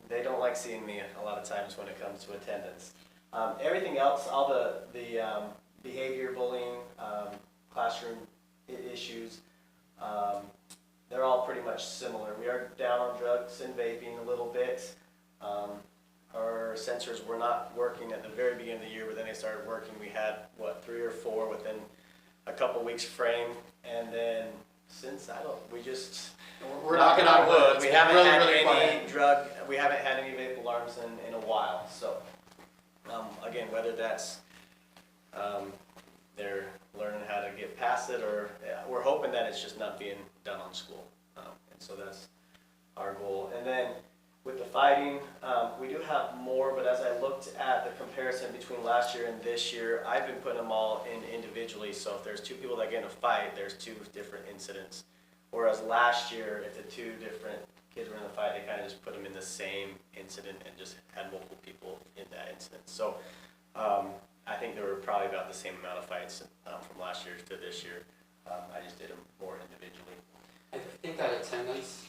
they don't like seeing me a lot of times when it comes to attendance. Everything else, all the behavior, bullying, classroom issues, they're all pretty much similar. We are down on drugs and vaping a little bit. Our sensors were not working at the very beginning of the year, but then they started working. We had, 3 or 4 within a couple weeks frame, and then since we're knocking on wood. We haven't had any vape alarms in a while. So again, whether that's they're learning how to get past it, or we're hoping that it's just not being done on school, and so that's our goal. And then with the fighting, we do have more, but as I looked at the comparison between last year and this year, I've been putting them all in individually. So if there's 2 people that get in a fight, there's 2 different incidents. Whereas last year, if the 2 different kids were in a fight, they kind of just put them in the same incident and just had multiple people in that incident. So I think there were probably about the same amount of fights from last year to this year. I just did them more individually. I think that attendance,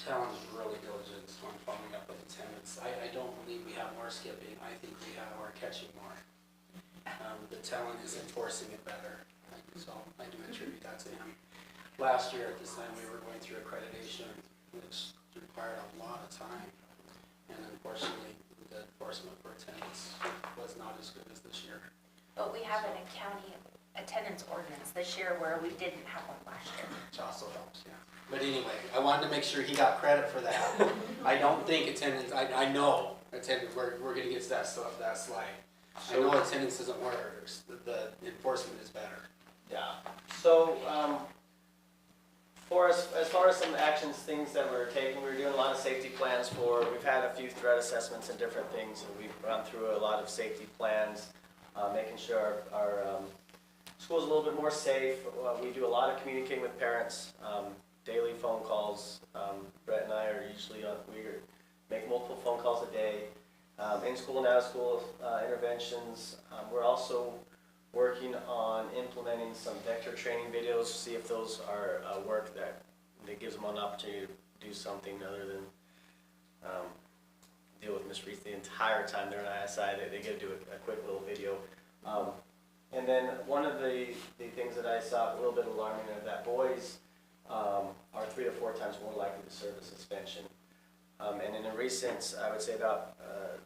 Talon's really diligent on following up with attendance. I don't believe we have more skipping. I think we are catching more. The Talon is enforcing it better. So I do attribute that to him. Last year at this time, we were going through accreditation, which required a lot of time. And unfortunately, the enforcement for attendance was not as good as this year. But we have a county attendance ordinance this year where we didn't have one last year. Which also helps, yeah. But anyway, I wanted to make sure he got credit for that. I don't think attendance, I know attendance, we're going to get to that slide. I know attendance isn't worse, the enforcement is better. Yeah. So as far as some actions, things that we're taking, we're doing a lot of safety plans we've had a few threat assessments and different things, and we've run through a lot of safety plans, making sure our school's a little bit more safe. We do a lot of communicating with parents, daily phone calls. Brett and I are usually we make multiple phone calls a day. In school and out of school interventions. We're also working on implementing some vector training videos to see if those are work that gives them an opportunity to do something other than deal with Ms. Reese the entire time they're in ISI. They get to do a quick little video. And then one of the things that I saw a little bit alarming is that boys are 3 to 4 times more likely to serve a suspension. And in a recent, I would say about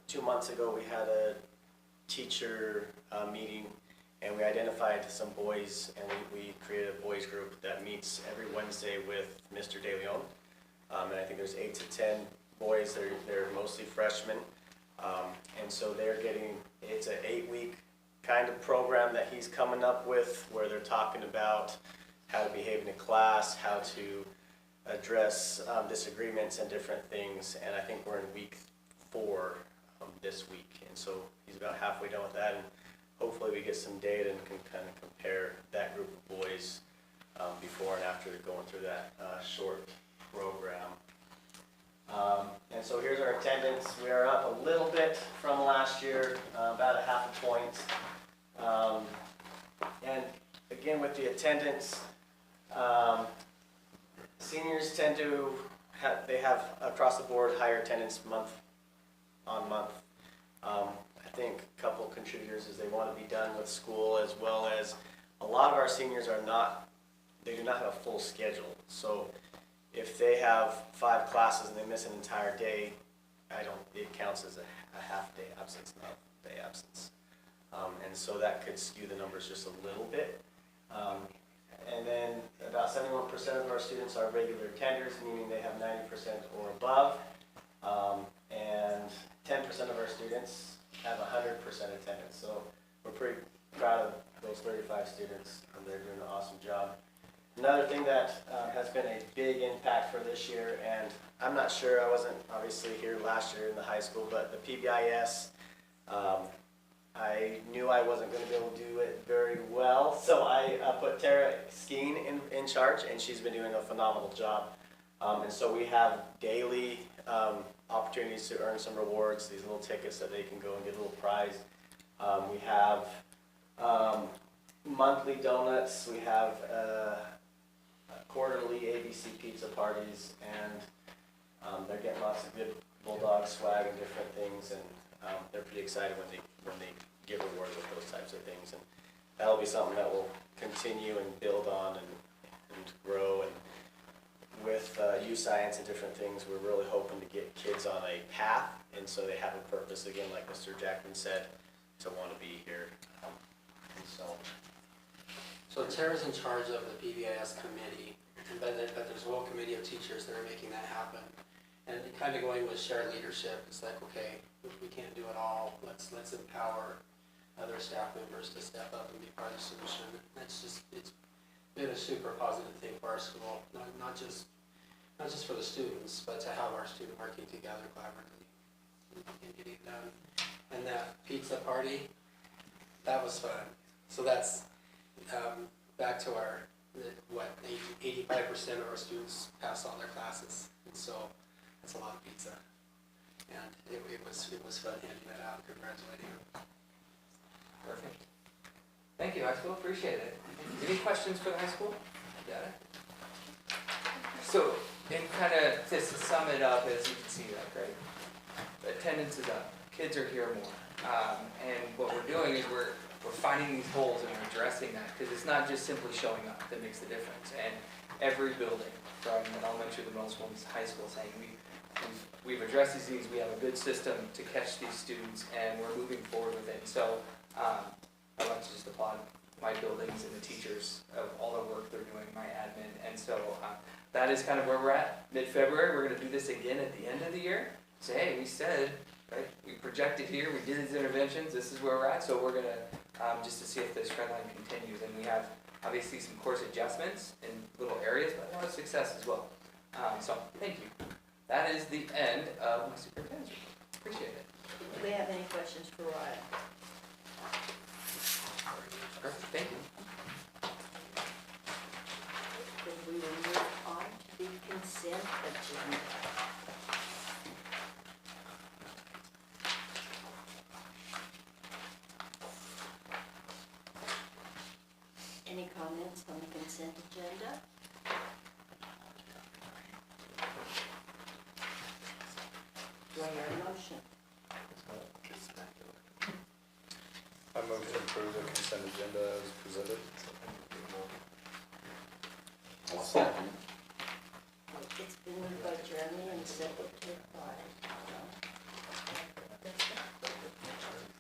2 months ago, we had a teacher meeting, and we identified some boys, and we created a boys group that meets every Wednesday with Mr. De Leon. And I think there's 8 to 10 boys. They're mostly freshmen, and so it's an 8-week kind of program that he's coming up with, where they're talking about how to behave in a class, how to address disagreements and different things. And I think we're in week 4 this week, and so he's about halfway done with that, and hopefully we get some data and can kind of compare that group of boys before and after they're going through that short program. And so here's our attendance. We are up a little bit from last year, about a half a point. And again, with the attendance, seniors tend to have across the board higher attendance month on month. I think a couple contributors is they want to be done with school, as well as a lot of our seniors they do not have a full schedule. So if they have 5 classes and they miss an entire day, it counts as a half day absence, not a day absence. And so that could skew the numbers just a little bit. And then about 71% of our students are regular attenders, meaning they have 90% or above. And 10% of our students have 100% attendance. So we're pretty proud of those 35 students, and they're doing an awesome job. Another thing that has been a big impact for this year, and I'm not sure, I wasn't obviously here last year in the high school, but the PBIS, I knew I wasn't going to be able to do it very well, so I put Tara Skeen in charge, and she's been doing a phenomenal job. And so we have daily opportunities to earn some rewards, these little tickets that they can go and get a little prize. We have monthly donuts, we have quarterly ABC pizza parties, and they're getting lots of good Bulldog swag and different things, and they're pretty excited when they get rewarded with those types of things. And that'll be something that will continue and build on and grow. And with youth science and different things, we're really hoping to get kids on a path, and so they have a purpose, again, like Mr. Jackman said, to want to be here. And So Tara's in charge of the PBIS committee, but there's a whole committee of teachers that are making that happen. And kind of going with shared leadership, it's like, okay, we can't do it all, let's empower other staff members to step up and be part of the solution. It's been a super positive thing for our school, not just for the students, but to have our students working together collaboratively and getting it done. And that pizza party, that was fun. So that's back to 85% of our students pass all their classes, and so that's a lot of pizza. And it was fun handing that out, congratulating them. Perfect. Thank you, high school, appreciate it. Any questions for the high school? Got it? So, and kind of to sum it up, as you can see, right? Attendance is up, kids are here more. And what we're doing is we're finding these holes and we're addressing that, because it's not just simply showing up that makes the difference. And every building, from the elementary to the middle school and high school, saying we've addressed these needs, we have a good system to catch these students, and we're moving forward with it. So I'd like to just applaud my buildings and the teachers of all the work they're doing, my admin. And so that is kind of where we're at. Mid-February, we're going to do this again at the end of the year. Say, hey, we said, right, we projected here, we did these interventions, this is where we're at. So we're going to, just to see if this trend line continues. And we have obviously some course adjustments in little areas, but a lot of success as well. So thank you. That is the end of my superintendent's report. Appreciate it. Do we have any questions for Ryan? Perfect, thank you. Then we will move on to the consent agenda. Any comments on the consent agenda? Do I hear a motion? I move to approve the consent agenda as presented. I'll second. It's been moved by Jeremy and seconded by,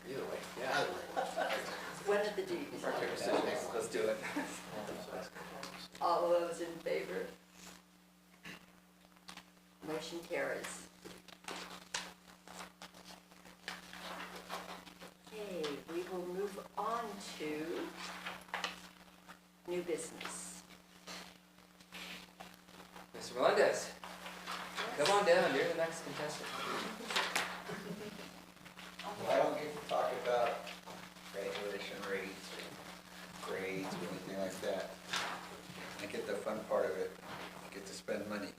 Either way, yeah. one of the D's. Rock, paper, scissors. Let's do it. All those in favor? Motion carries. Okay, we will move on to new business. Mr. Melendez, come on down, you're the next contestant. I don't get to talk about graduation rates or grades or anything like that. I get the fun part of it. I get to spend money.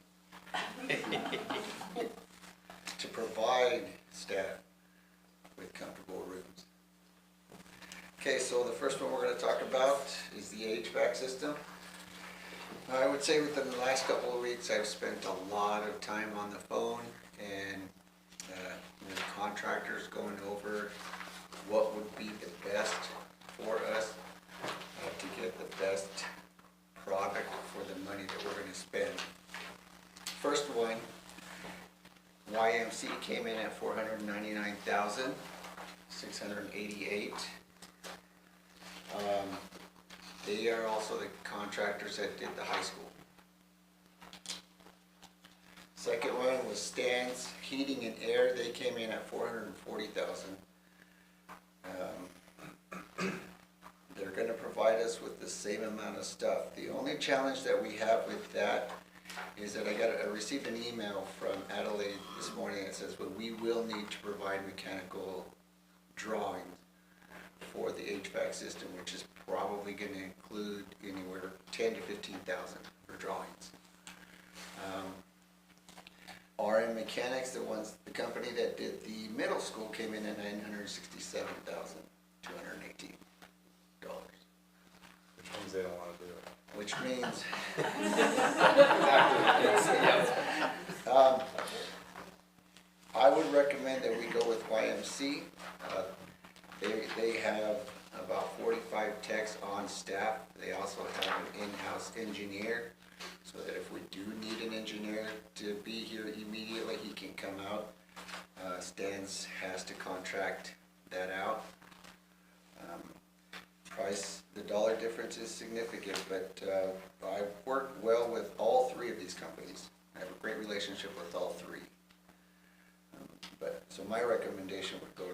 Okay, so the first one we're gonna talk about is the HVAC system. I would say within the last couple of weeks, I've spent a lot of time on the phone and with contractors going over what would be the best for us to get the best product for the money that we're gonna spend. First one, YMC came in at $499,688. They are also the contractors that did the high school. Second one was Stan's Heating and Air. They came in at $440,000. They're gonna provide us with the same amount of stuff. The only challenge that we have with that is that I received an email from Adelaide this morning that says, well, we will need to provide mechanical drawings for the HVAC system, which is probably gonna include anywhere 10 to 15,000 for drawings. RM Mechanics, the company that did the middle school, came in at $967,218. Which means they don't wanna do it. Which means. I would recommend that we go with YMC. They have about 45 techs on staff. They also have an in-house engineer, so that if we do need an engineer to be here immediately, he can come out. Stan's has to contract that out. Price, the dollar difference is significant, but I've worked well with all three of these companies. I have a great relationship with all three. So my recommendation would go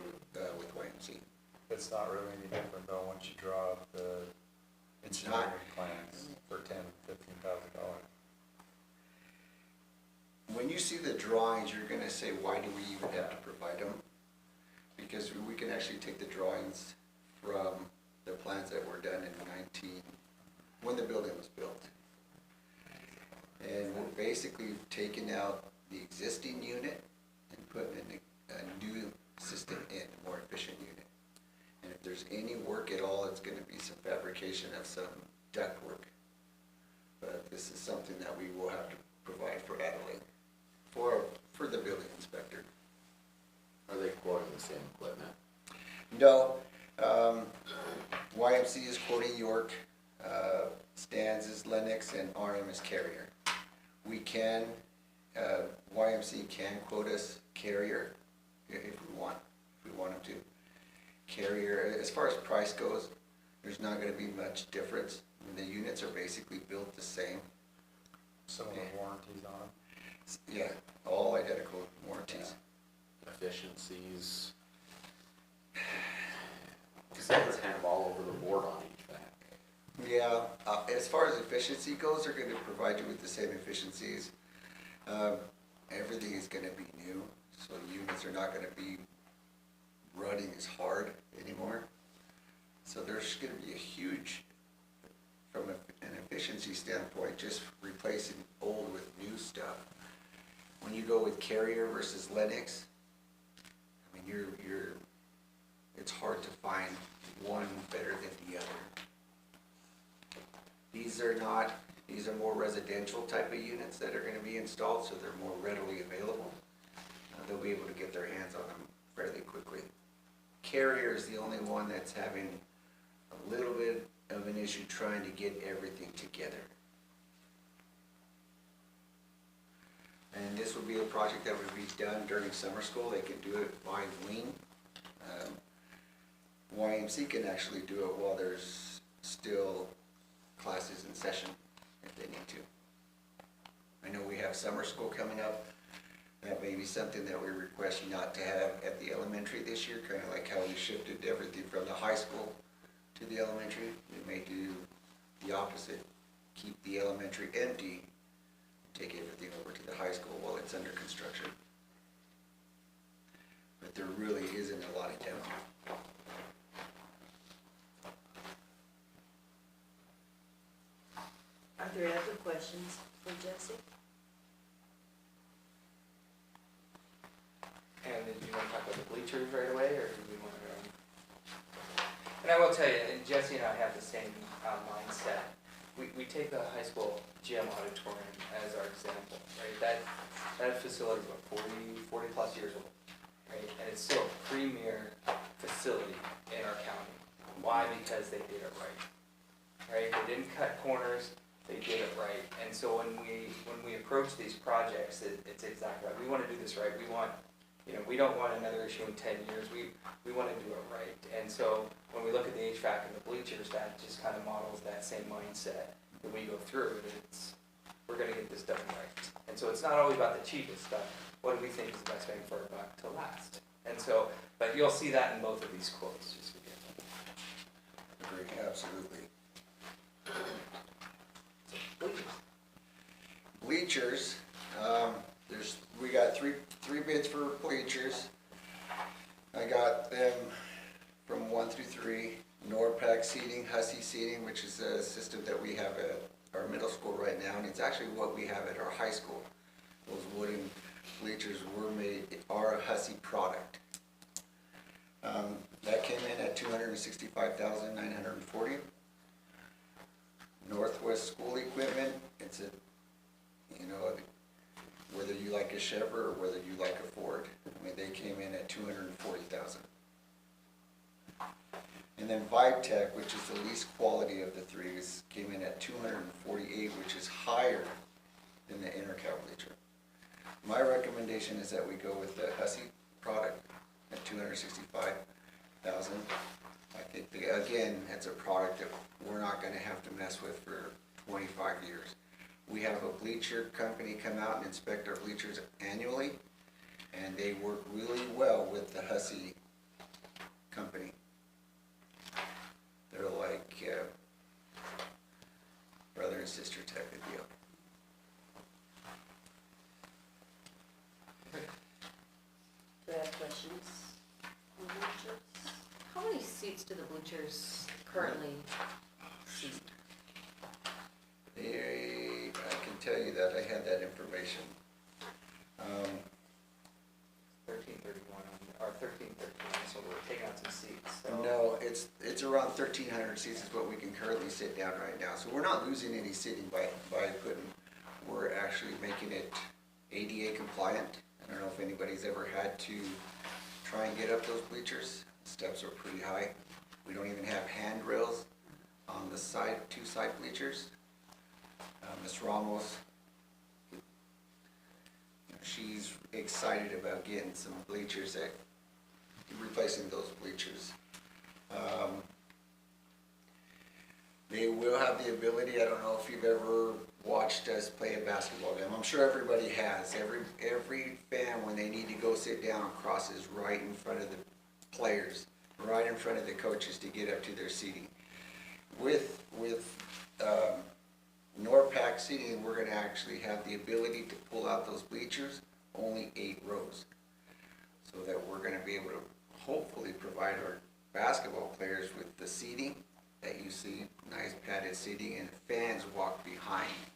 with YMC. It's not really any different though, once you draw up the It's not. engineering plans for $10,000-15,000. When you see the drawings, you're gonna say, why do we even have to provide them? Because we can actually take the drawings from the plans that were done in when the building was built. And we're basically taking out the existing unit and putting in a new system in, a more efficient unit. And if there's any work at all, it's gonna be some fabrication of some duct work. But this is something that we will have to provide for Adelaide, for the building inspector. Are they quoting the same equipment? No, YMC is quoting York, Stan's is Lennox, and RM is Carrier. We can, YMC can quote us Carrier if we want them to. Carrier, as far as price goes, there's not gonna be much difference. I mean, the units are basically built the same. Similar warranties on them. Yeah, all identical warranties. Efficiencies. Because they have them all over the board on HVAC. Yeah, as far as efficiency goes, they're gonna provide you with the same efficiencies. Everything is gonna be new, so units are not gonna be running as hard anymore. So there's gonna be a huge, from an efficiency standpoint, just replacing old with new stuff. When you go with Carrier versus Lennox, I mean, it's hard to find one better than the other. These are more residential type of units that are gonna be installed, so they're more readily available. They'll be able to get their hands on them fairly quickly. Carrier is the only one that's having a little bit of an issue trying to get everything together. And this would be a project that would be done during summer school. They can do it by wing. YMC can actually do it while there's still classes in session if they need to. I know we have summer school coming up. That may be something that we request not to have at the elementary this year, kind of like how we shifted everything from the high school to the elementary. We may do the opposite, keep the elementary empty, take everything over to the high school while it's under construction. But there really isn't a lot of demo. Are there other questions for Jesse? And did you want to talk about the bleachers right away, or do we want And I will tell you, and Jesse and I have the same mindset. We take the high school gym auditorium as our example, right? That facility is what, 40 plus years old, right? And it's still a premier facility in our county. Why? Because they did it right, right? They didn't cut corners, they did it right. And so when we approach these projects, it's exactly right. We want to do this right. We want, we don't want another issue in 10 years. We want to do it right. And so when we look at the HVAC and the bleachers, that just kind of models that same mindset that we go through. We're going to get this done right. And so it's not always about the cheapest stuff. What do we think is the best bang for our buck to last? And so, but you'll see that in both of these quotes. Just to get Agree, absolutely. Bleachers, we got three bids for bleachers. I got them from 1 through 3. Norpac seating, Hussey seating, which is a system that we have at our middle school right now, and it's actually what we have at our high school. Those wooden bleachers are a Hussey product. That came in at $265,940. Northwest School Equipment, it's whether you like a Chevrolet or whether you like a Ford. They came in at $240,000. And then VibeTech, which is the least quality of the three, came in at $248,000, which is higher than the Intercal bleacher. My recommendation is that we go with the Hussey product at $265,000. I think, again, it's a product that we're not going to have to mess with for 25 years. We have a bleacher company come out and inspect our bleachers annually, and they work really well with the Hussey company. They're like brother and sister type of deal. Do I have questions on bleachers? How many seats do the bleachers currently seat? I can tell you that, I had that information. 1331 or 1331, so we're taking out some seats. So. No, it's around 1,300 seats is what we can currently sit down right now. So we're not losing any seating by we're actually making it ADA compliant. I don't know if anybody's ever had to try and get up those bleachers. The steps are pretty high. We don't even have handrails on the two side bleachers. Ms. Ramos, she's excited about getting some bleachers, replacing those bleachers. They will have the ability, I don't know if you've ever watched us play a basketball game. I'm sure everybody has. Every fan, when they need to go sit down, crosses right in front of the players, right in front of the coaches to get up to their seating. With Norpac seating, we're going to actually have the ability to pull out those bleachers, only 8 rows, so that we're going to be able to hopefully provide our basketball players with the seating that you see, nice padded seating, and fans walk behind.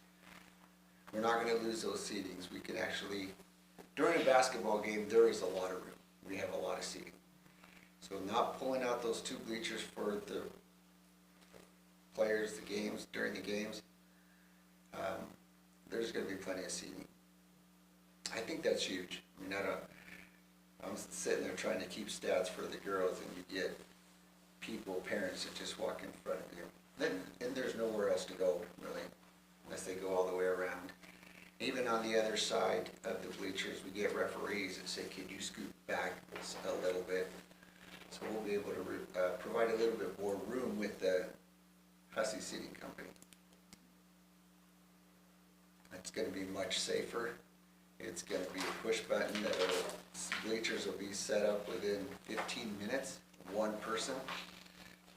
We're not going to lose those seatings. We can actually, during a basketball game, there is a lot of room. We have a lot of seating. So not pulling out those 2 bleachers for the players, during the games, there's going to be plenty of seating. I think that's huge. I'm sitting there trying to keep stats for the girls, and you get parents that just walk in front of you. And there's nowhere else to go, really, unless they go all the way around. Even on the other side of the bleachers, we get referees that say, could you scoot back a little bit? So we'll be able to provide a little bit more room with the Hussey Seating Company. It's going to be much safer. It's going to be a push button. The bleachers will be set up within 15 minutes, 1 person.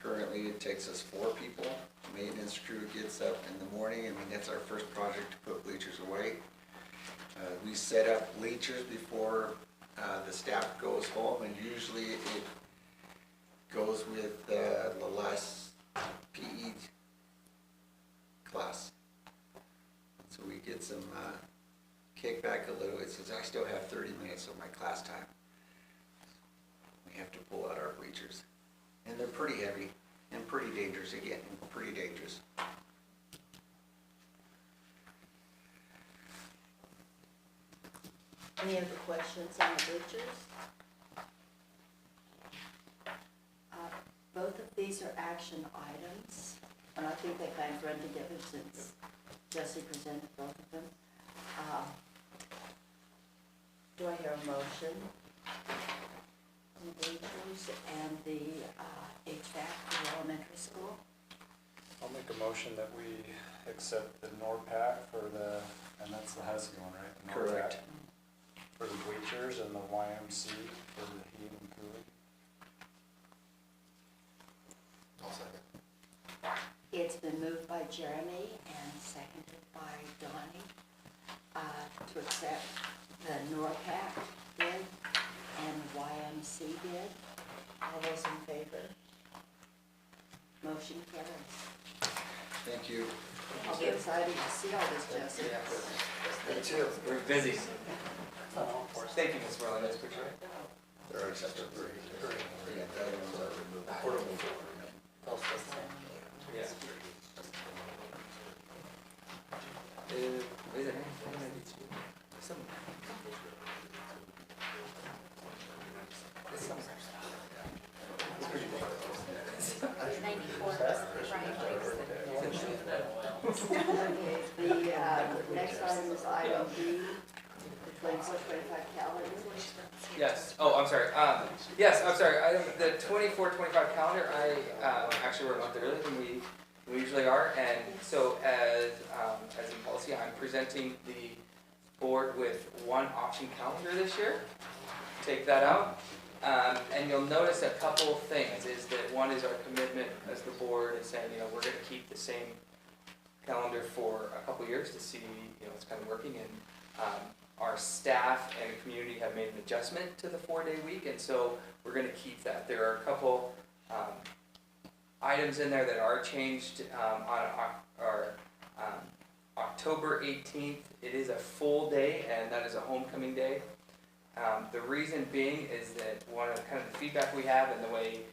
Currently, it takes us 4 people. The maintenance crew gets up in the morning. That's our first project to put bleachers away. We set up bleachers before the staff goes home, and usually it goes with the last PE class. So we get some kickback a little. It says I still have 30 minutes of my class time. We have to pull out our bleachers. And they're pretty heavy. dangerous again, pretty dangerous. Any other questions on the bleachers? Both of these are action items, and I think they kind of run together since Jesse presented both of them. Do I hear a motion on the bleachers and the HVAC for the elementary school? I'll make a motion that we accept the NORPAC for the, and that's the Husky one, right? The NORPAC Correct. For the bleachers and the YMC for the heat and cooling. I'll second. It's been moved by Jeremy and seconded by Donnie to accept the NORPAC bid and YMC bid. All those in favor? Motion carries. Thank you. I'll be excited to see all this, Jesse. Me too. We're busy. Thank you, Ms. Merlin, that's pretty right. There are just three. Yeah, the other ones are removed. Yeah. Is it? Some. It's somewhere. It's pretty big. 94, Brian The next item is item B, the 24-25 calendar. Yes, oh, I'm sorry, yes, I'm sorry, the 24-25 calendar, actually, we're a month earlier than we usually are, and so as in policy, I'm presenting the board with one option calendar this year. Take that out, and you'll notice a couple of things, is that one is our commitment as the board is saying, we're gonna keep the same calendar for a couple years to see, it's kind of working, and our staff and community have made an adjustment to the 4-day week, and so we're gonna keep that. There are a couple items in there that are changed on our October 18th. It is a full day, and that is a homecoming day. The reason being is that one of kind of the feedback we have in the way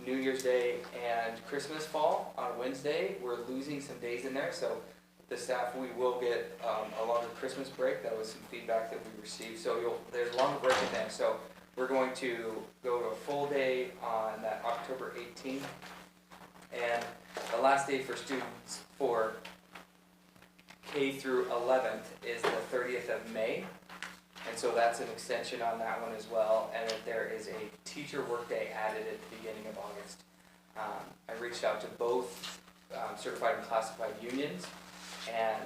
New Year's Day and Christmas fall on Wednesday, we're losing some days in there, so the staff, we will get a longer Christmas break. That was some feedback that we received. So there's a longer break in there. So we're going to go to a full day on that October 18th. And the last day for students for K through 11th is the 30th of May. And so that's an extension on that one as well. And then there is a teacher workday added at the beginning of August. I reached out to both certified and classified unions. And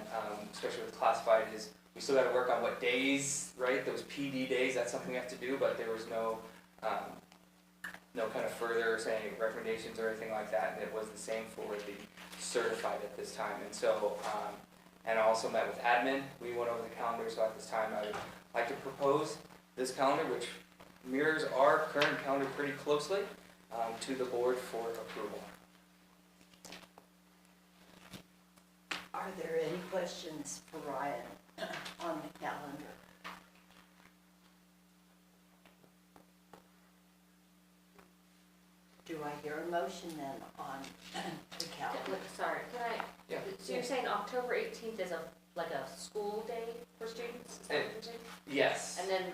especially with classified is, we still gotta work on what days, right, those PD days, that's something we have to do, but there was no kind of further saying recommendations or anything like that, and it was the same for the certified at this time. And so, and I also met with admin, we went over the calendar, so at this time I would like to propose this calendar, which mirrors our current calendar pretty closely, to the board for approval. Are there any questions for Ryan on the calendar? Do I hear a motion then on the calendar? Sorry, can I, Yeah. so you're saying October 18th is like a school day for students? Is that what you're saying? Yes. And then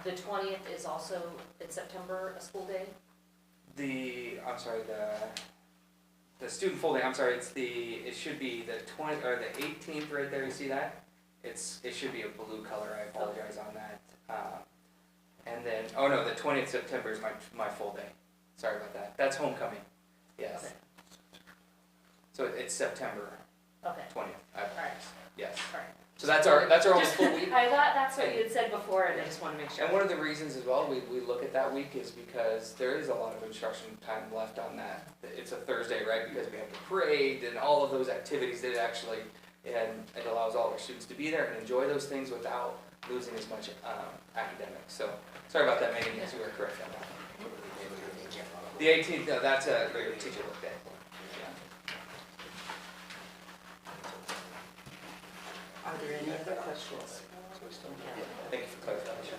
the 20th is also, in September, a school day? The student full day, I'm sorry, it should be the 20th, or the 18th right there, you see that? It should be a blue color, I apologize on that. And then, oh no, the 20th September is my full day. Sorry about that. That's homecoming, yes. Okay. So it's September Okay, 20th, I apologize, alright, yes. alright. So that's our almost full week. I thought that's what you had said before, and I just wanted to make sure. And one of the reasons as well, we look at that week is because there is a lot of instruction time left on that. It's a Thursday, right, because we have the parade and all of those activities that actually, and it allows all our students to be there and enjoy those things without losing as much academics. So, sorry about that, Megan, yes, you were correct on that. The 18th, no, that's a regular teacher work day. Are there any other questions? Thank you for clarification.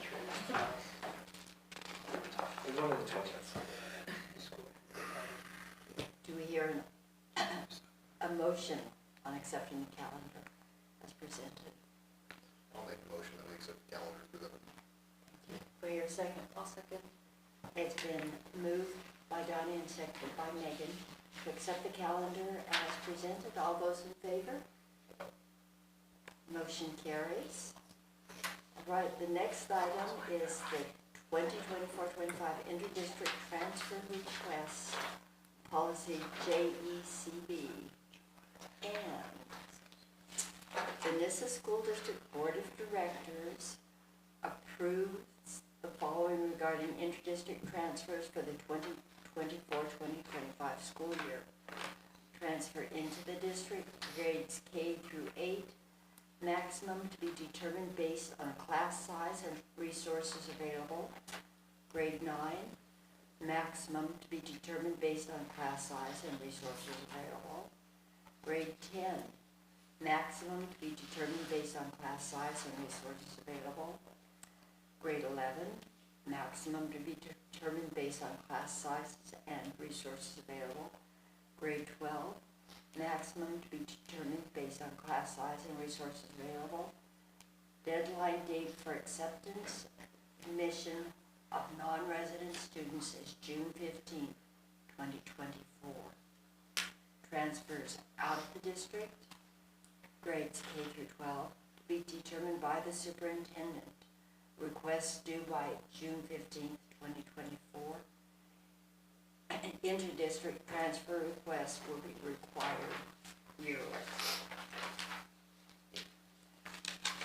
It was one of the 20th. Do we hear motion on accepting the calendar as presented? I'll make a motion that we accept the calendar for the. For your second? I'll second. It's been moved by Donnie and seconded by Megan to accept the calendar as presented. All those in favor? Motion carries. All right, the next item is the 2024-25 interdistrict transfer request, policy JECB. And the Nissa School District Board of Directors approves the following regarding interdistrict transfers for the 2024-2025 school year. Transfer into the district grades K through 8, maximum to be determined based on class size and resources available. Grade 9, maximum to be determined based on class size and resources available. Grade 10, maximum to be determined based on class size and resources available. Grade 11, maximum to be determined based on class sizes and resources available. Grade 12, maximum to be determined based on class size and resources available. Deadline date for acceptance, admission of non-resident students is June 15, 2024. Transfers out of the district, grades K through 12, to be determined by the superintendent. Requests due by June 15, 2024. An inter-district transfer request will be required yearly.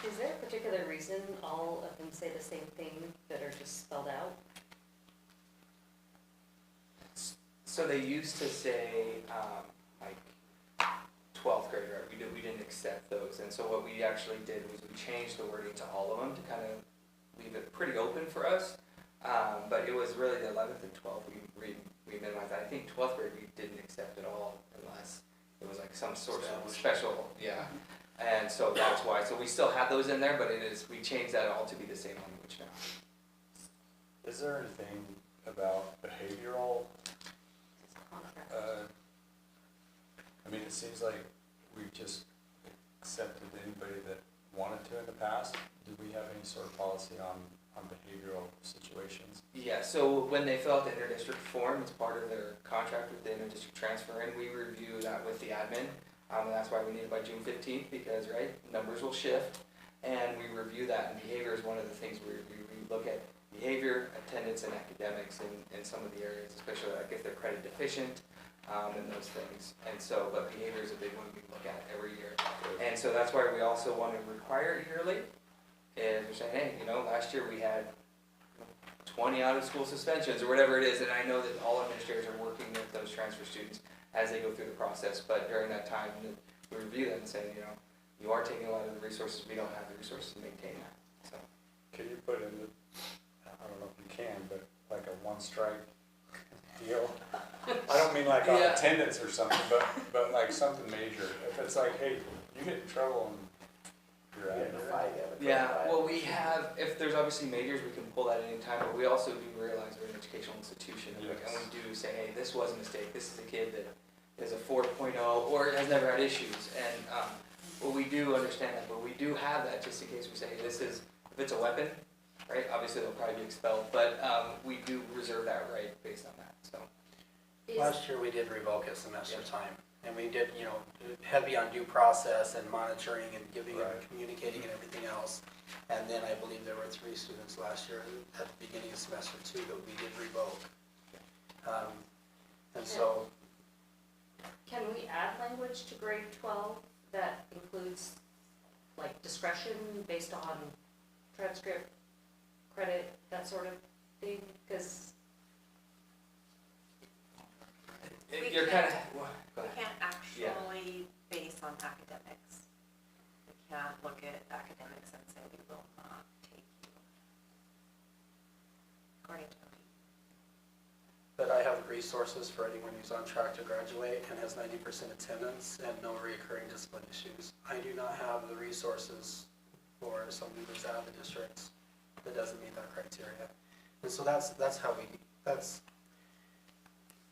Is there a particular reason all of them say the same thing that are just spelled out? So they used to say, like, 12th grade, right? We didn't accept those, and so what we actually did was we changed the wording to all of them to kind of leave it pretty open for us. But it was really the 11th and 12th we minimized that. I think 12th grade we didn't accept at all unless it was like some sort of special, yeah. And so that's why. So we still have those in there, but we changed that all to be the same language now. Is there anything about behavioral? I mean, it seems like we've just accepted anybody that wanted to in the past. Do we have any sort of policy on behavioral situations? Yeah, so when they fill out the interdistrict form, it's part of their contract with the interdistrict transfer, and we review that with the admin. And that's why we need it by June 15th, because, right, numbers will shift, and we review that, and behavior is one of the things we look at behavior, attendance, and academics in some of the areas, especially like if they're credit deficient, and those things. And so, but behavior is a big one we look at every year. And so that's why we also want to require it yearly, is we're saying, hey, last year we had 20 out of school suspensions or whatever it is, and I know that all administrators are working with those transfer students as they go through the process, but during that time, we review them and say, you are taking a lot of the resources, we don't have the resources to maintain that, so. Can you put in I don't know if you can, but like a one strike deal? I don't mean like on attendance or something, but like something major. If it's like, hey, you get in trouble and you're out of here. Yeah, well, we have, if there's obviously majors, we can pull that at any time, but we also do realize we're an educational institution, and we do say, hey, this was a mistake, this is a kid that is a 4.0, or has never had issues, and, well, we do understand that, but we do have that just in case we say, this is, if it's a weapon, right, obviously they'll probably be expelled, but, we do reserve that right based on that, so. Last year we did revoke a semester time, and we did, heavy on due process and monitoring and giving and communicating and everything else. And then I believe there were 3 students last year at the beginning of semester 2 that we did revoke. And so. Can we add language to grade 12 that includes like discretion based on transcript, credit, that sort of thing? Because you're kind of, we can't actually base on academics. We can't look at academics and say we will not take you, according to me. But I have resources for anyone who's on track to graduate and has 90% attendance and no recurring discipline issues. I do not have the resources for somebody who's out of the district that doesn't meet that criteria. And so that's how that's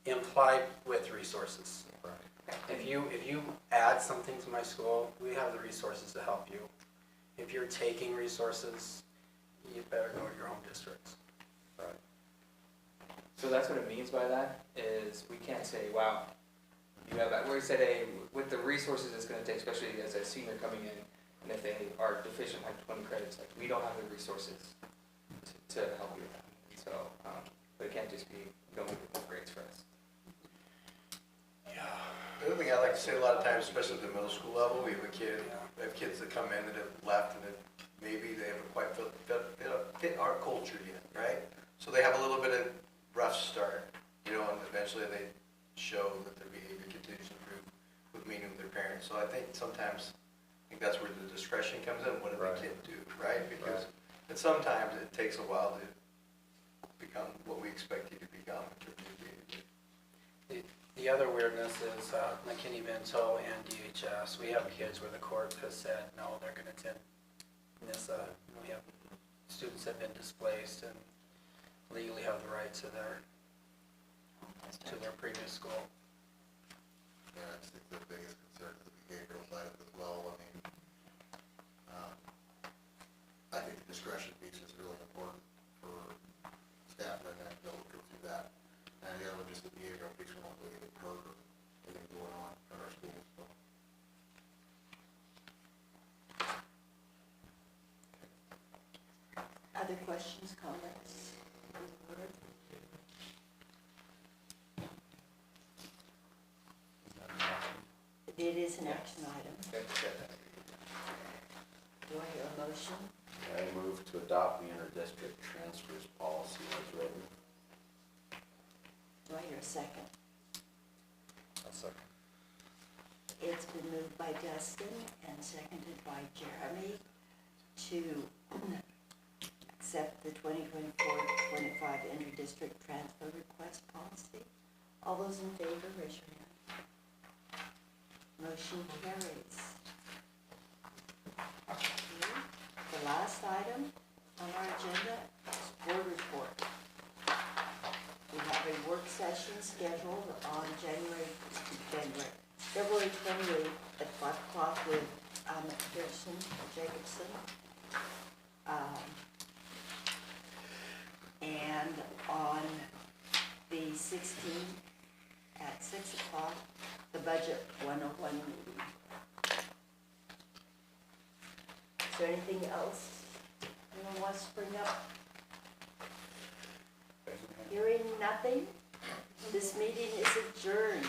implied with resources. Right. If you add something to my school, we have the resources to help you. If you're taking resources, you better go to your home districts. So that's what it means by that, is we can't say, wow, you have that, we said, hey, with the resources it's gonna take, especially as a senior coming in, and if they are deficient like 20 credits, like, we don't have the resources to help you with that. So, but it can't just be going with the grades for us. The other thing I like to say a lot of times, especially at the middle school level, we have kids that come in that have left and that maybe they haven't quite fit our culture yet, right? So they have a little bit of rough start, and eventually they show that their behavior continues to improve with meeting with their parents. So I think sometimes, that's where the discretion comes in. What did the kid do, right? Because sometimes it takes a while to become what we expect you to become in terms of behavior. The other weirdness is McKinney-Vento and DHS. We have kids where the court has said, no, they're going to attend NISA. We have students that have been displaced and legally have the right to their previous school. Yeah, I think the biggest concern is the behavioral side of it as well. I think the discretion piece is really important for staff right now to be able to go through that. And the other one, just the behavioral piece, we won't really get hurt or anything going on in our schools. So. Other questions, comments? It is an action item. Do I hear a motion? I move to adopt the inter-district transfers policy as written. Do I hear a second? I'll second. It's been moved by Dustin and seconded by Jeremy to accept the 2024-25 inter-district transfer request policy. All those in favor, raise your hand. Motion carries. Okay. The last item on our agenda is board report. We have a work session scheduled on February 28th at 5 o'clock with McPherson Jacobson. And on the 16th at 6 o'clock, the Budget 101 meeting. Is there anything else anyone wants to bring up? Hearing nothing, this meeting is adjourned.